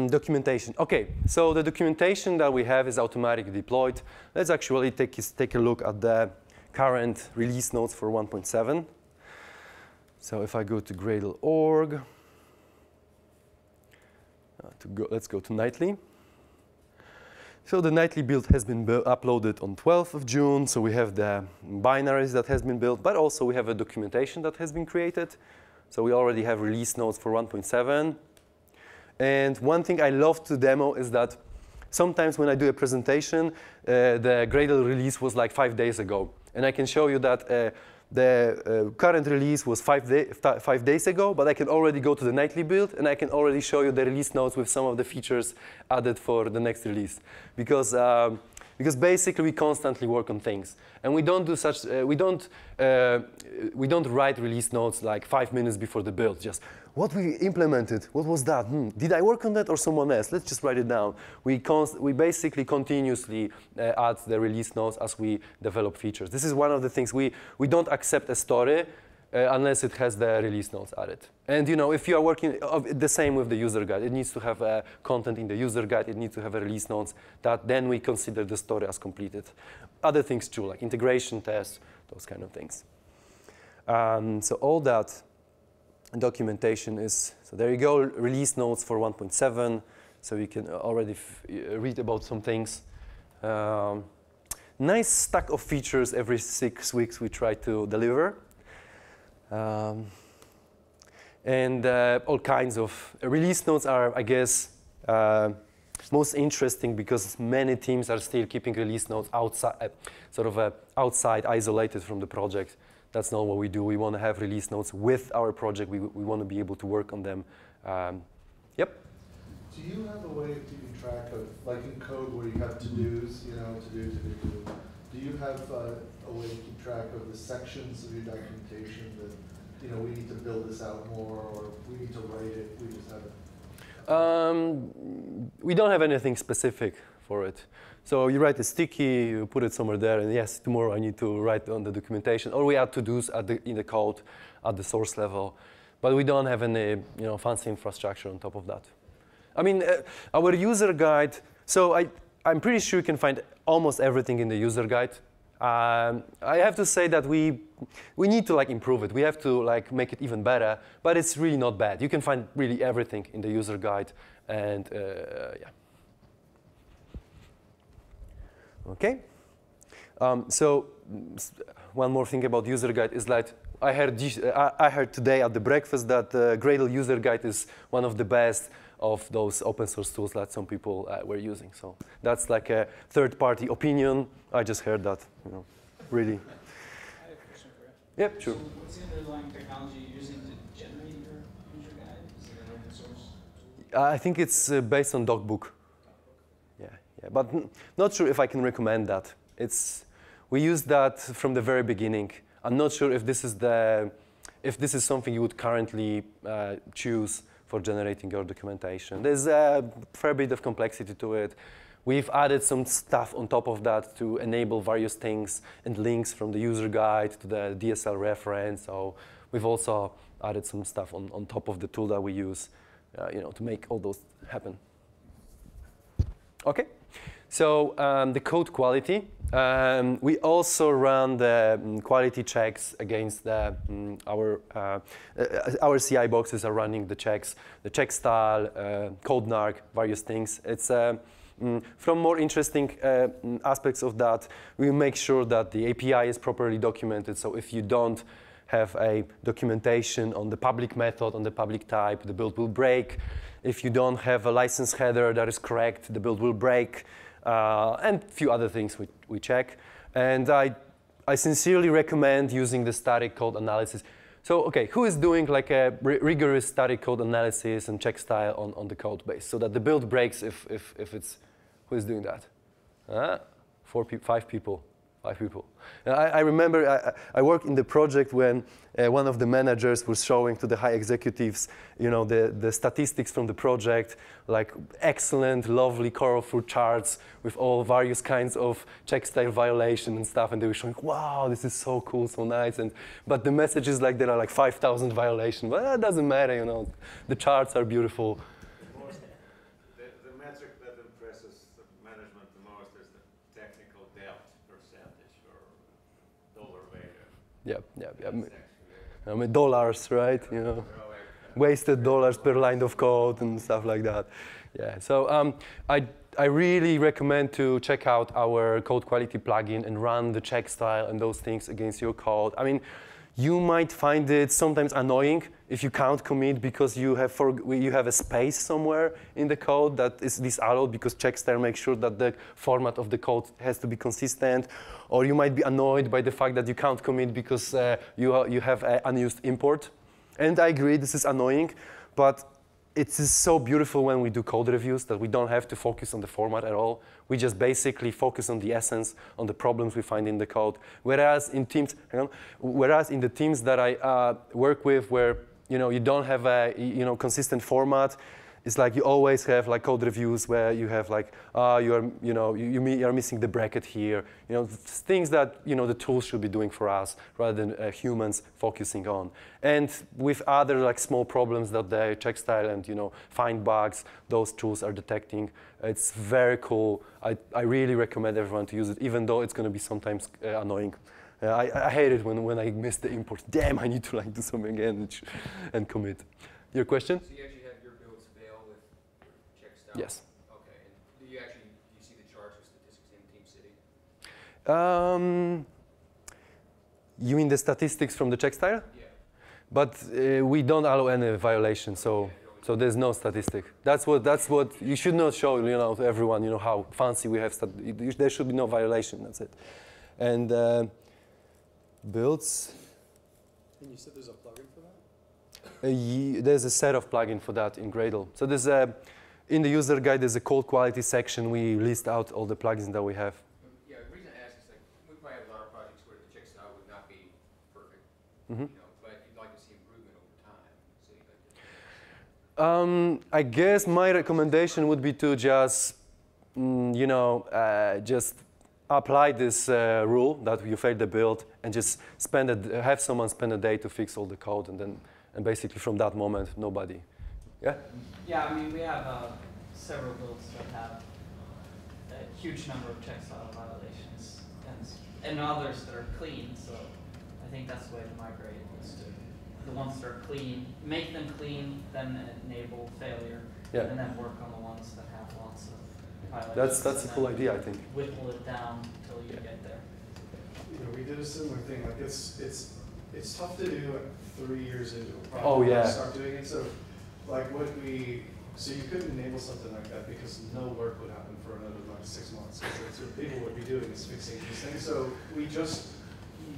Documentation. Okay, so the documentation that we have is automatically deployed. Let's actually take a look at the current release notes for 1.7. So if I go to Gradle.org, let's go to nightly. So the nightly build has been uploaded on 12th of June. So we have the binaries that has been built, but also we have a documentation that has been created. So we already have release notes for 1.7. And one thing I love to demo is that sometimes when I do a presentation, the Gradle release was like 5 days ago. And I can show you that the current release was 5 days ago, but I can already go to the nightly build, and I can already show you the release notes with some of the features added for the next release. Because basically we constantly work on things, and we don't do such. We don't write release notes like 5 minutes before the build. Just what we implemented. What was that? Did I work on that or someone else? Let's just write it down. We basically continuously add the release notes as we develop features. This is one of the things we don't accept a story unless it has the release notes added. And if you are working the same with the user guide, it needs to have content in the user guide. It needs to have a release notes that then we consider the story as completed. Other things too, like integration tests, those kind of things. So all that documentation is, so there you go, release notes for 1.7. So you can already read about some things. nice stack of features every 6 weeks we try to deliver. And all kinds of release notes are, I guess, most interesting because many teams are still keeping release notes outside, outside, isolated from the project. That's not what we do. We want to have release notes with our project. We want to be able to work on them. Yep. Do you have a way of keeping track of, like in code where you have to-dos, to-do. Do you have a way to keep track of the sections of your documentation that, we need to build this out more, or we need to write it, we just haven't? We don't have anything specific for it. So you write a sticky, you put it somewhere there, and yes, tomorrow I need to write on the documentation, or we add to-dos in the code at the source level. But we don't have any fancy infrastructure on top of that. I mean, our user guide, so I'm pretty sure you can find almost everything in the user guide. I have to say that we need to improve it. We have to make it even better, but it's really not bad. You can find really everything in the user guide, and yeah. Okay. So one more thing about user guide is that I heard today at the breakfast that Gradle user guide is one of the best of those open source tools that some people were using. So that's like a third-party opinion. I just heard that, really. I have a question for you. Yep, sure. So what's the underlying technology you're using to generate your user guide? Is it an open source tool? I think it's based on Dogbook. Yeah, but not sure if I can recommend that. We use that from the very beginning. I'm not sure if this is something you would currently choose for generating your documentation. There's a fair bit of complexity to it. We've added some stuff on top of that to enable various things and links from the user guide to the DSL reference. So we've also added some stuff on top of the tool that we use, to make all those happen. Okay, so the code quality. We also run the quality checks against our CI boxes are running the checks, the check style, code narc, various things. It's from more interesting aspects of that, we make sure that the API is properly documented. So if you don't have a documentation on the public method, on the public type, the build will break. If you don't have a license header that is correct, the build will break. And a few other things we check. And I sincerely recommend using the static code analysis. So, okay, who is doing a rigorous static code analysis and check style on the code base so that the build breaks if it's, who is doing that? 5 people. 5 people. I remember I worked in the project when one of the managers was showing to the high executives, the statistics from the project, like excellent, lovely, colorful charts with all various kinds of check style violation and stuff, and they were showing, wow, this is so cool, so nice. But the message is there are 5,000 violations. Well, that doesn't matter, The charts are beautiful. The metric that impresses the management the most is the technical debt percentage or dollar value. Yep. I mean, dollars, right? Wasted dollars per line of code and stuff like that. Yeah. So I really recommend to check out our code quality plugin and run the check style and those things against your code. I mean, you might find it sometimes annoying if you can't commit because you have a space somewhere in the code that is disallowed because checkstyle makes sure that the format of the code has to be consistent. Or you might be annoyed by the fact that you can't commit because you have an unused import. And I agree, this is annoying, but it is so beautiful when we do code reviews that we don't have to focus on the format at all. We just basically focus on the essence, on the problems we find in the code. Whereas in the teams that I work with, where you don't have a consistent format, it's you always have code reviews where you have you're missing the bracket here. Things that the tools should be doing for us rather than humans focusing on. And with other small problems that the check style and find bugs, those tools are detecting. It's very cool. I really recommend everyone to use it, even though it's going to be sometimes annoying. I hate it when I miss the import. Damn, I need to do something again and commit. Your question? So you actually have your builds fail with check style? Yes. Okay. And do you see the charts or statistics in Team City? You mean the statistics from the check style? Yeah. But we don't allow any violation, so there's no statistic. That's what you should not show, to everyone, how fancy we have. There should be no violation. That's it. And builds. And you said there's a plugin for that? There's a set of plugin for that in Gradle. So there's in the user guide, there's a code quality section. We list out all the plugins that we have. Yeah, the reason I ask is we probably have a lot of projects where the check style would not be perfect, Mm-hmm. but you'd like to see improvement over time. So I guess my recommendation would be to just, just apply this rule that you failed the build and just have someone spend a day to fix all the code, and basically from that moment, nobody. Yeah? Yeah, I mean, we have several builds that have a huge number of check style violations and others that are clean, so I think that's the way to migrate is to the ones that are clean, make them clean, then enable failure, and then work on the ones that have lots of violations. That's a cool idea, I think. Whittle it down until you get there. We did a similar thing. Like it's tough to do 3 years into a project. Oh, yeah. Start doing it. So, like so you couldn't enable something like that because no work would happen for another 6 months. Because that's what people would be doing is fixing these things. So we just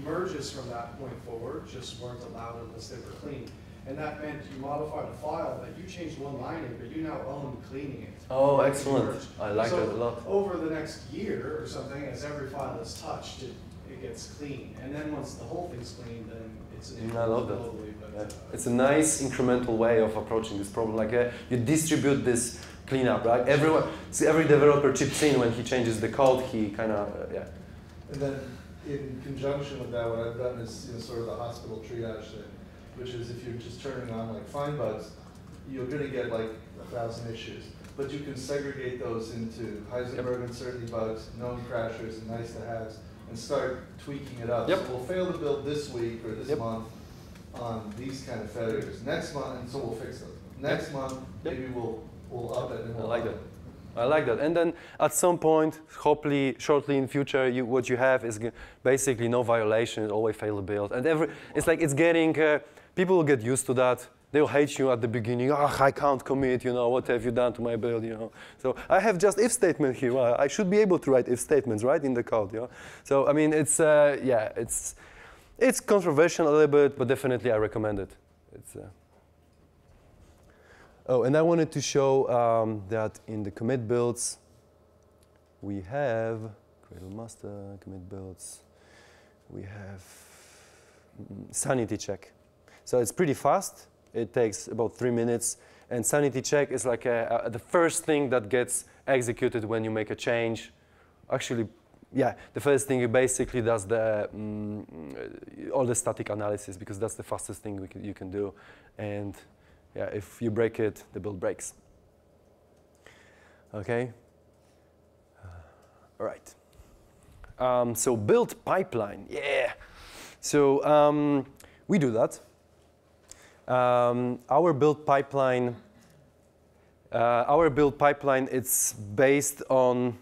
merges from that point forward just weren't allowed unless they were clean. And that meant you modified a file that you changed one line in, but you now own cleaning it. Oh, excellent. I like that a lot. Over the next year or something, as every file is touched, it gets clean. And then once the whole thing's clean, then it's I love that. globally. But, It's a nice incremental way of approaching this problem. Like you distribute this cleanup, right? Every developer chips in when he changes the code. He kind of And then in conjunction with that, what I've done is sort of the hospital triage thing, which is if you're just turning on like find bugs, you're going to get like 1,000 issues. But you can segregate those into Heisenberg uncertainty bugs, known crashers, and nice to haves, and start tweaking it up. Yep. So we'll fail to build this week or this month on these kind of failures. Next month, and so we'll fix them. Next month, maybe we'll up it. And we'll I like that. And then at some point, hopefully, shortly in future, what you have is basically no violation. It always fail to build, and it's like it's getting. People will get used to that. They'll hate you at the beginning. I can't commit. What have you done to my build? So I have just if statement here. Well, I should be able to write if statements, right, in the code. So I mean, it's it's controversial a little bit, but definitely I recommend it. Oh, and I wanted to show that in the commit builds, we have Gradle master, commit builds, we have sanity check. So it's pretty fast. It takes about 3 minutes. And sanity check is like the first thing that gets executed when you make a change. Actually, the first thing it basically does all the static analysis, because that's the fastest thing you can do. And if you break it, the build breaks. Okay. All right. So build pipeline, So we do that. Our build pipeline, it's based on,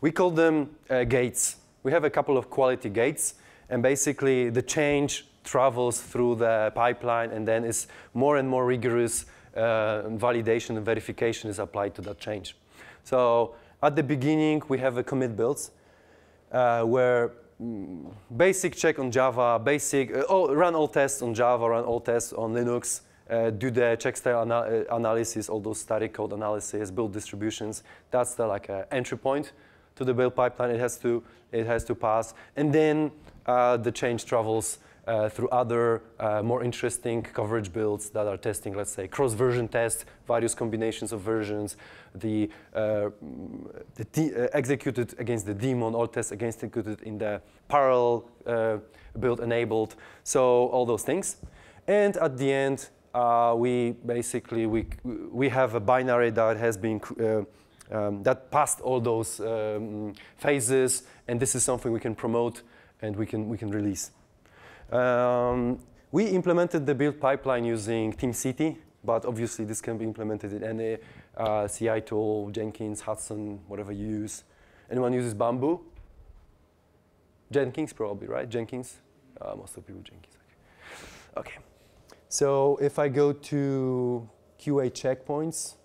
we call them gates. We have a couple of quality gates, and basically the change travels through the pipeline, and then is more and more rigorous validation and verification is applied to that change. So at the beginning, we have a commit builds where basic check on Java, run all tests on Java, run all tests on Linux, do the check style analysis, all those static code analysis, build distributions. That's the entry point to the build pipeline. It has to pass, and then the change travels through other more interesting coverage builds that are testing, let's say, cross-version tests, various combinations of versions, executed against the daemon, all tests executed in the parallel build enabled, so all those things. And at the end, we have a binary that has been that passed all those phases, and this is something we can promote and we can release. We implemented the build pipeline using TeamCity, but obviously this can be implemented in any CI tool, Jenkins, Hudson, whatever you use. Anyone uses Bamboo? Jenkins probably, right? Jenkins. Most of people Jenkins. Okay. So if I go to QA checkpoints,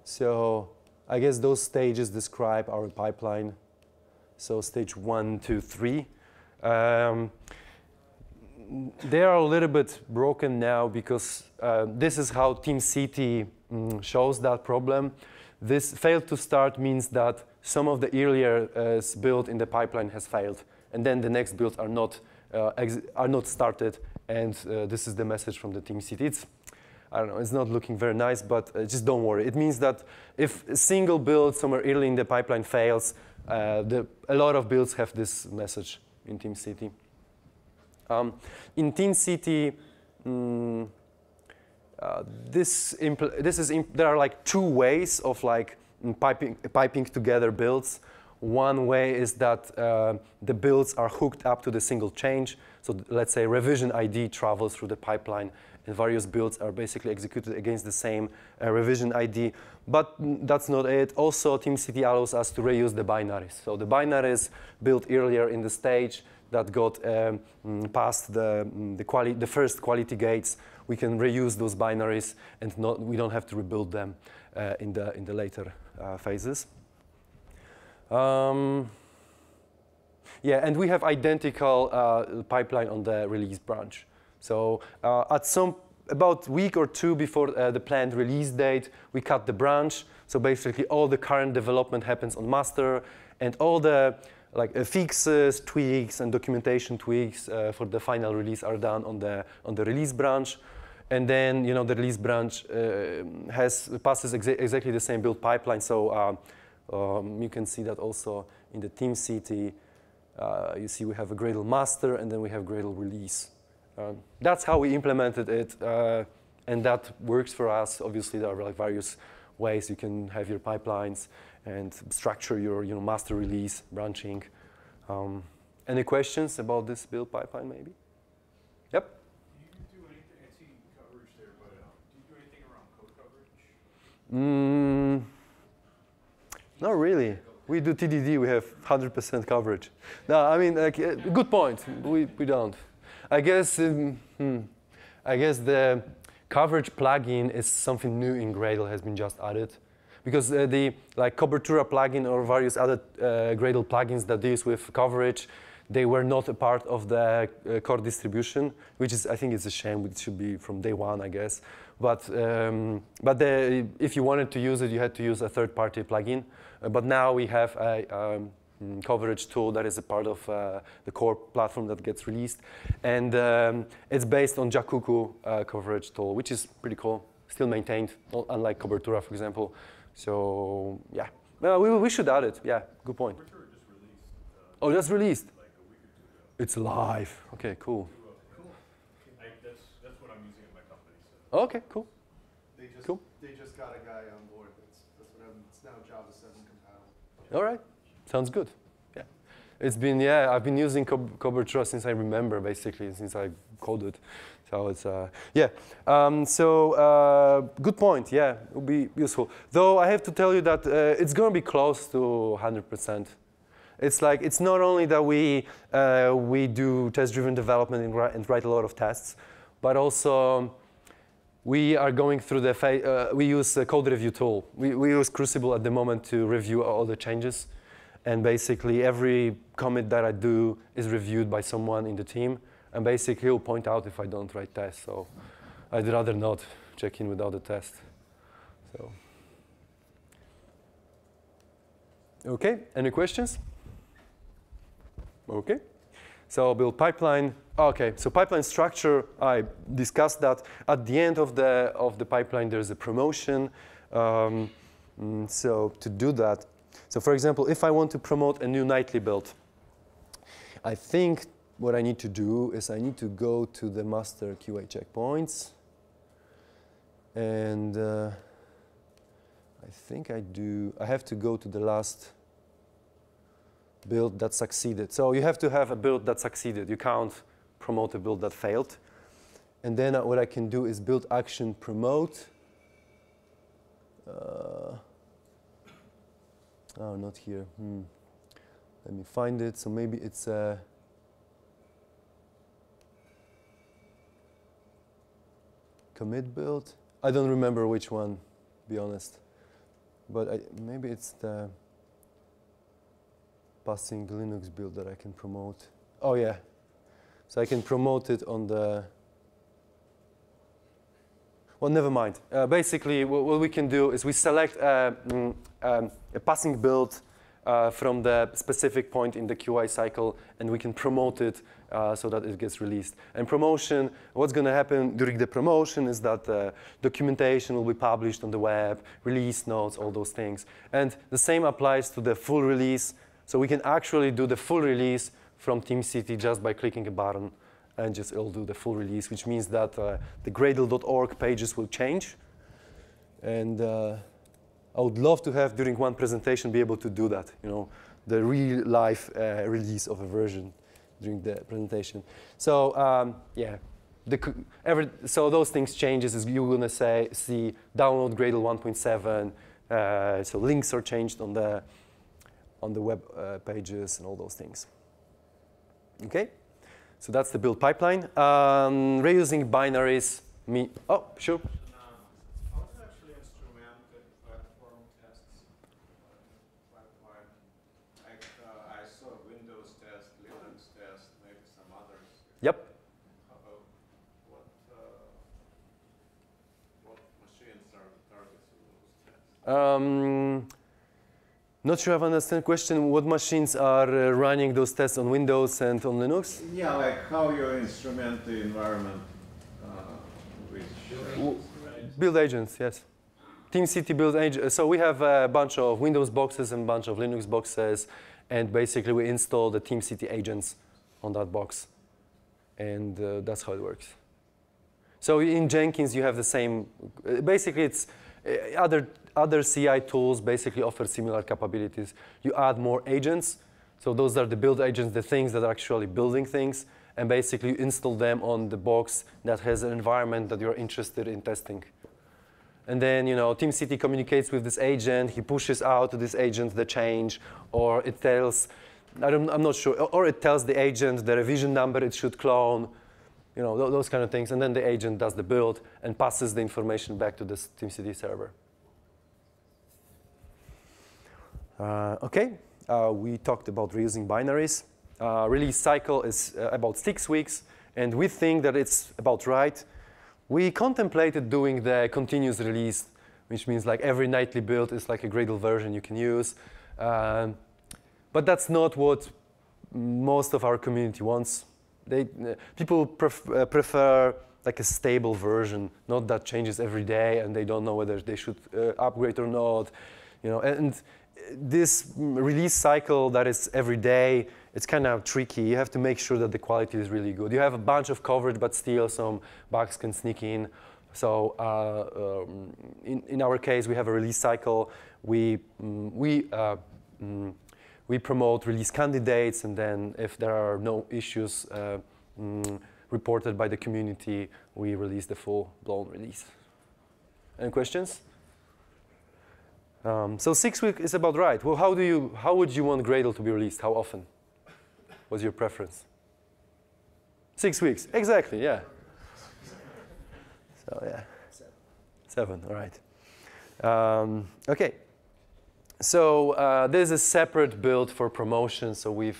so I guess those stages describe our pipeline. So stage 1, 2, 3. They are a little bit broken now because this is how Team City shows that problem. This failed to start means that some of the earlier build in the pipeline has failed, and then the next builds are not started. And this is the message from the Team City. I don't know, it's not looking very nice, but just don't worry. It means that if a single build somewhere early in the pipeline fails, a lot of builds have this message in Team City. In Team City, there are like two ways of like piping together builds. One way is that the builds are hooked up to the single change. So let's say revision ID travels through the pipeline, and various builds are basically executed against the same revision ID. But that's not it. Also, Team City allows us to reuse the binaries. So the binaries built earlier in the stage that got past the first quality gates, we can reuse those binaries, and we don't have to rebuild them in the later phases. Yeah, and we have identical pipeline on the release branch. So about a week or two before the planned release date, we cut the branch. So basically, all the current development happens on master, and all the fixes, tweaks, and documentation tweaks for the final release are done on the release branch. And then the release branch passes exactly the same build pipeline. So you can see that also in the Team City. You see we have a Gradle master, and then we have Gradle release. That's how we implemented it, and that works for us. Obviously, there are various ways you can have your pipelines and structure your master release branching. Any questions about this build pipeline, maybe? Yep. Do you do anything? I see coverage there, but do you do anything around code coverage? Not really. We do TDD. We have 100% coverage. No, I mean, good point. We don't. I guess the coverage plugin is something new in Gradle, has been just added, because the Cobertura plugin or various other Gradle plugins that deals with coverage, they were not a part of the core distribution, which is, I think, it's a shame. It should be from day one, I guess. But if you wanted to use it, you had to use a third-party plugin. But now we have a coverage tool that is a part of the core platform that gets released. And it's based on Jakuku coverage tool, which is pretty cool, still maintained, unlike Cobertura, for example. So, yeah. We should add it. Yeah, good point. Cobertura just released. Oh, that's released? Like a week or two ago. It's live. Okay, cool. Cool. That's what I'm using at my company. So. Okay, cool. They just got a guy on board. That's what it's now Java 7 compatible. All right. Sounds good. Yeah. It's been, I've been using Cobertura since I remember, basically, since I coded. So it's, good point. Yeah, it will be useful. Though I have to tell you that it's going to be close to 100%. It's like, it's not only that we do test-driven development and write a lot of tests, but also we are going through the phase, we use a code review tool. We use Crucible at the moment to review all the changes. And basically, every commit that I do is reviewed by someone in the team. And basically, he'll point out if I don't write tests. So I'd rather not check in without a test. So, OK, any questions? OK. So build pipeline. OK, so pipeline structure, I discussed that. At the end of the pipeline, there's a promotion. So to do that, so for example, if I want to promote a new nightly build, I think what I need to do is I need to go to the master QA checkpoints. And I think I have to go to the last build that succeeded. So you have to have a build that succeeded. You can't promote a build that failed. And then what I can do is build action promote. Oh, not here. Let me find it. So maybe it's commit build. I don't remember which one, to be honest. But maybe it's the passing Linux build that I can promote. Oh yeah. So I can promote it on the, well, never mind. Basically, what we can do is we select a passing build from the specific point in the QI cycle, and we can promote it so that it gets released. And promotion, what's going to happen during the promotion is that documentation will be published on the web, release notes, all those things. And the same applies to the full release. So we can actually do the full release from TeamCity just by clicking a button, and just it'll do the full release, which means that the Gradle.org pages will change. And I would love to have, during one presentation, be able to do that, you know, the real life release of a version during the presentation. So yeah, so those things changes is you're gonna see download Gradle 1.7. So links are changed on the web pages and all those things. Okay, so that's the build pipeline. Reusing binaries. Oh, sure. How to actually instrument the platform tests pipeline? Like I saw Windows test, Linux test, maybe some others. Yep. What machines are the targets of those tests? Not sure I understand the question. What machines are running those tests on Windows and on Linux? Yeah, like how you instrument the environment Build agents, yes. TeamCity build agents. So we have a bunch of Windows boxes and a bunch of Linux boxes, and basically we install the TeamCity agents on that box, and that's how it works. So in Jenkins you have the same. Basically, it's other CI tools basically offer similar capabilities. You add more agents. So those are the build agents, the things that are actually building things, and basically you install them on the box that has an environment that you're interested in testing. And then, you know, TeamCity communicates with this agent. He pushes out to this agent the change, or it tells, I'm not sure, or it tells the agent the revision number it should clone, you know, those kind of things. And then the agent does the build and passes the information back to this TeamCity server. Okay, we talked about reusing binaries. Release cycle is about 6 weeks, and we think that it's about right. We contemplated doing the continuous release, which means like every nightly build is like a Gradle version you can use. But that's not what most of our community wants. People prefer like a stable version, not that changes every day and they don't know whether they should upgrade or not. You know, and this release cycle that is every day, it's kind of tricky. You have to make sure that the quality is really good. You have a bunch of coverage, but still some bugs can sneak in. So in our case, we have a release cycle. We promote release candidates, and then if there are no issues reported by the community, we release the full-blown release. Any questions? So 6 weeks is about right. Well, how would you want Gradle to be released? How often? What's your preference? 6 weeks, exactly, yeah. So yeah, 7, all right. Okay, so there's a separate build for promotion. So we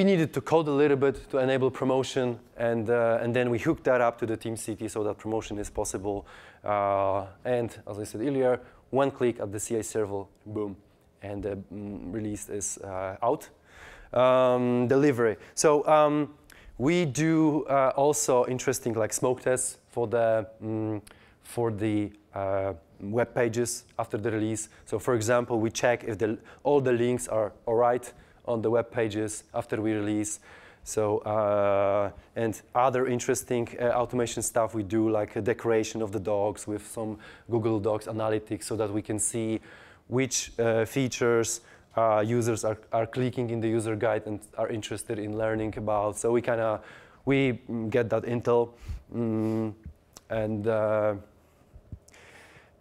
needed to code a little bit to enable promotion, and then we hooked that up to the TeamCity so that promotion is possible. And as I said earlier, one click at the CI server, boom, and the release is out. Delivery. So we do also interesting like smoke tests for the web pages after the release. So for example, we check if all the links are all right on the web pages after we release. So and other interesting automation stuff we do, like a decoration of the dogs with some Google Docs analytics, so that we can see which features users are clicking in the user guide and are interested in learning about. So we get that intel,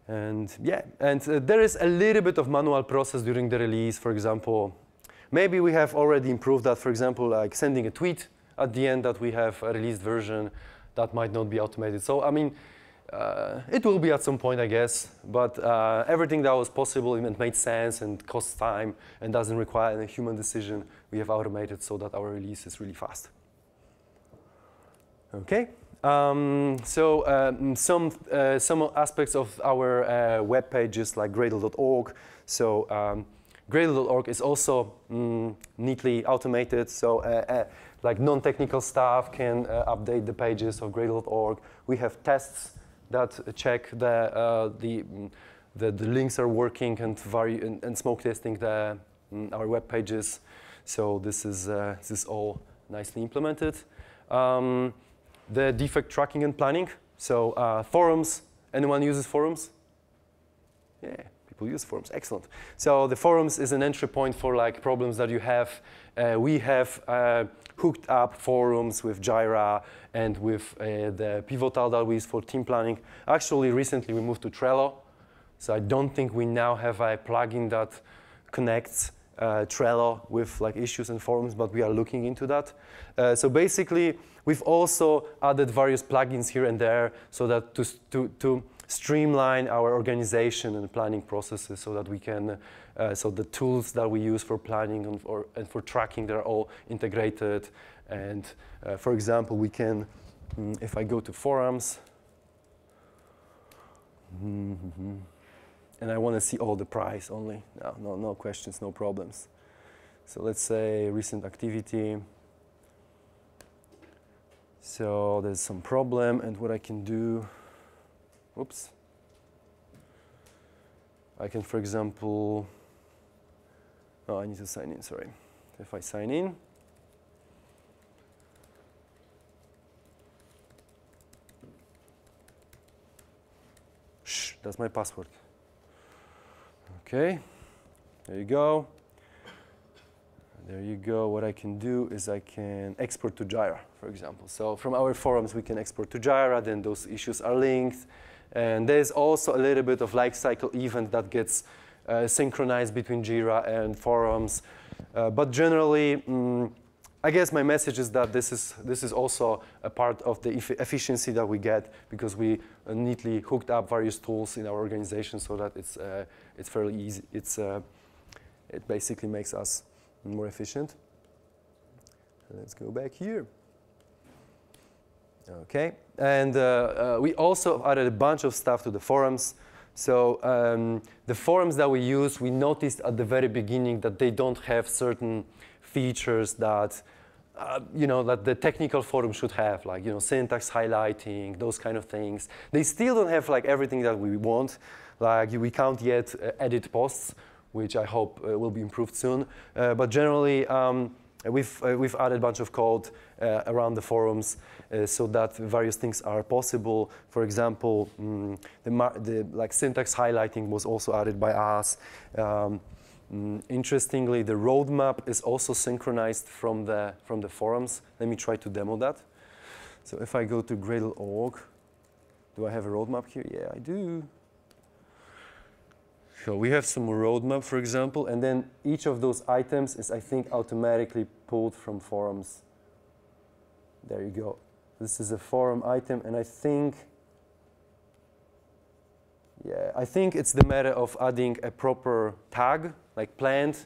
and yeah, and there is a little bit of manual process during the release. For example, Maybe we have already improved that, for example, like sending a tweet at the end that we have a released version that might not be automated. So, I mean, it will be at some point, I guess, but everything that was possible and made sense and costs time and doesn't require a human decision, we have automated so that our release is really fast. Okay, some aspects of our web pages like Gradle.org. So Gradle.org is also neatly automated. So like non-technical staff can update the pages of Gradle.org. We have tests that check the links are working and smoke testing our web pages. So this is all nicely implemented. The defect tracking and planning. So forums. Anyone uses forums? Yeah, people use forums. Excellent. So the forums is an entry point for like problems that you have. We have hooked up forums with Jira and with the Pivotal that we use for team planning. Actually, recently we moved to Trello. So I don't think we now have a plugin that connects Trello with like issues and forums, but we are looking into that. So basically, we've also added various plugins here and there so that to streamline our organization and planning processes so that we can, so the tools that we use for planning and for tracking, they're all integrated. And for example, we can, if I go to forums, and I want to see all the price only. No questions, no problems. So let's say recent activity. So there's some problem, and what I can do, oops. I can, for example, oh, I need to sign in, sorry. If I sign in, that's my password. Okay, there you go. There you go. What I can do is I can export to Jira, for example. So from our forums, we can export to Jira, then those issues are linked. And there's also a little bit of lifecycle event that gets synchronized between Jira and forums. But generally, I guess my message is that this is also a part of the efficiency that we get because we neatly hooked up various tools in our organization so that it's fairly easy. It basically makes us more efficient. Let's go back here. Okay, and we also added a bunch of stuff to the forums. So the forums that we use, we noticed at the very beginning that they don't have certain features that that the technical forum should have, like syntax highlighting, those kind of things. They still don't have like everything that we want. Like we can't yet edit posts, which I hope will be improved soon. But generally, we've added a bunch of code around the forums so that various things are possible. For example, the like syntax highlighting was also added by us. Interestingly, the roadmap is also synchronized from the forums. Let me try to demo that. So if I go to Gradle.org, do I have a roadmap here? Yeah, I do. So we have some roadmap, for example, and then each of those items is, I think, automatically pulled from forums. There you go. This is a forum item, and I think it's the matter of adding a proper tag, like planned,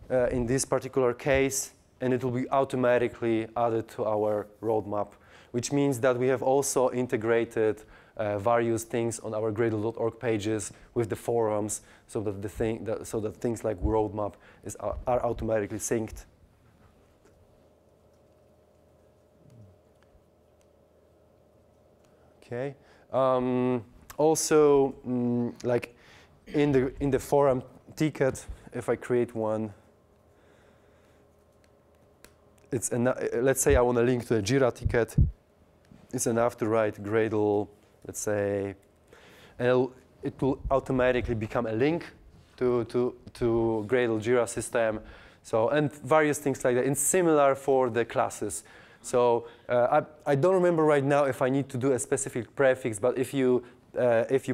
in this particular case, and it will be automatically added to our roadmap, which means that we have also integrated various things on our Gradle.org pages with the forums, so that things like roadmap are automatically synced. Okay. Also, like in the forum ticket, if I create one, it's let's say I want to link to a Jira ticket. It's enough to write Gradle, let's say, and it will automatically become a link to Gradle Jira system. So, and various things like that. And similar for the classes. So I don't remember right now if I need to do a specific prefix, but if you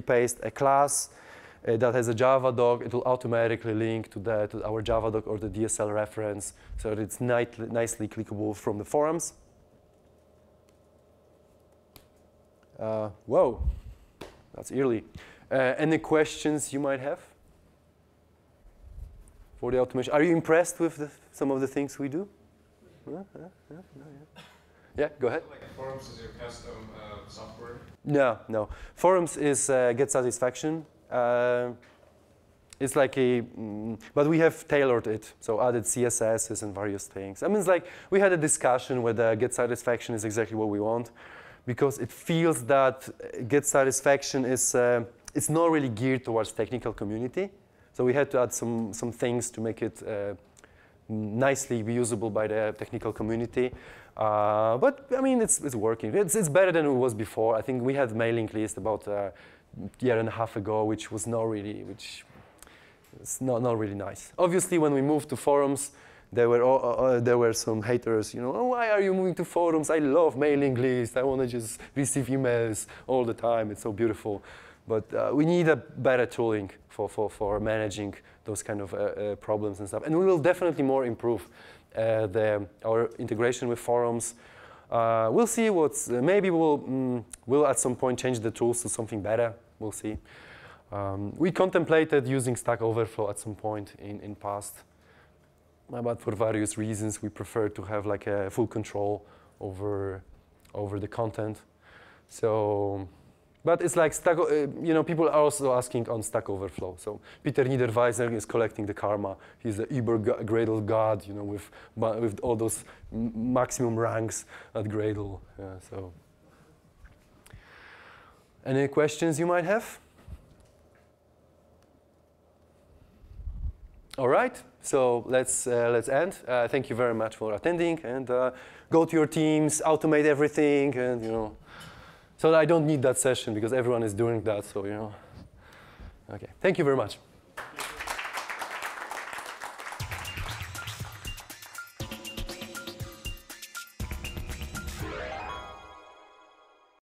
paste a class, that has a Java doc, it will automatically link to our Java doc or the DSL reference, so that it's nicely clickable from the forums. Whoa, that's early. Any questions you might have for the automation? Are you impressed with some of the things we do? Yeah, go ahead. Like Forums is your custom software? No. Forums is get satisfaction. It's like but we have tailored it, so added CSSs and various things. I mean, it's like we had a discussion whether get satisfaction is exactly what we want, because it feels that get satisfaction is it's not really geared towards technical community. So we had to add some things to make it nicely usable by the technical community. But I mean, it's working. It's better than it was before. I think we had mailing list about a year and a half ago, which was not really nice. Obviously, when we moved to forums, there were some haters. You know, oh, why are you moving to forums? I love mailing lists. I want to just receive emails all the time. It's so beautiful. But we need a better tooling for managing those kind of problems and stuff. And we will definitely more improve our integration with forums. We'll see what's, maybe we'll at some point change the tools to something better. We'll see. We contemplated using Stack Overflow at some point in past. But for various reasons, we prefer to have like a full control over the content. So, but it's like Stack, you know, people are also asking on Stack Overflow. So Peter Niederweiser is collecting the karma. He's the Uber Gradle god, you know, with all those maximum ranks at Gradle. So, any questions you might have? All right. So let's end. Thank you very much for attending, and go to your teams, automate everything, and you know. So I don't need that session because everyone is doing that. So you know. Okay. Thank you very much.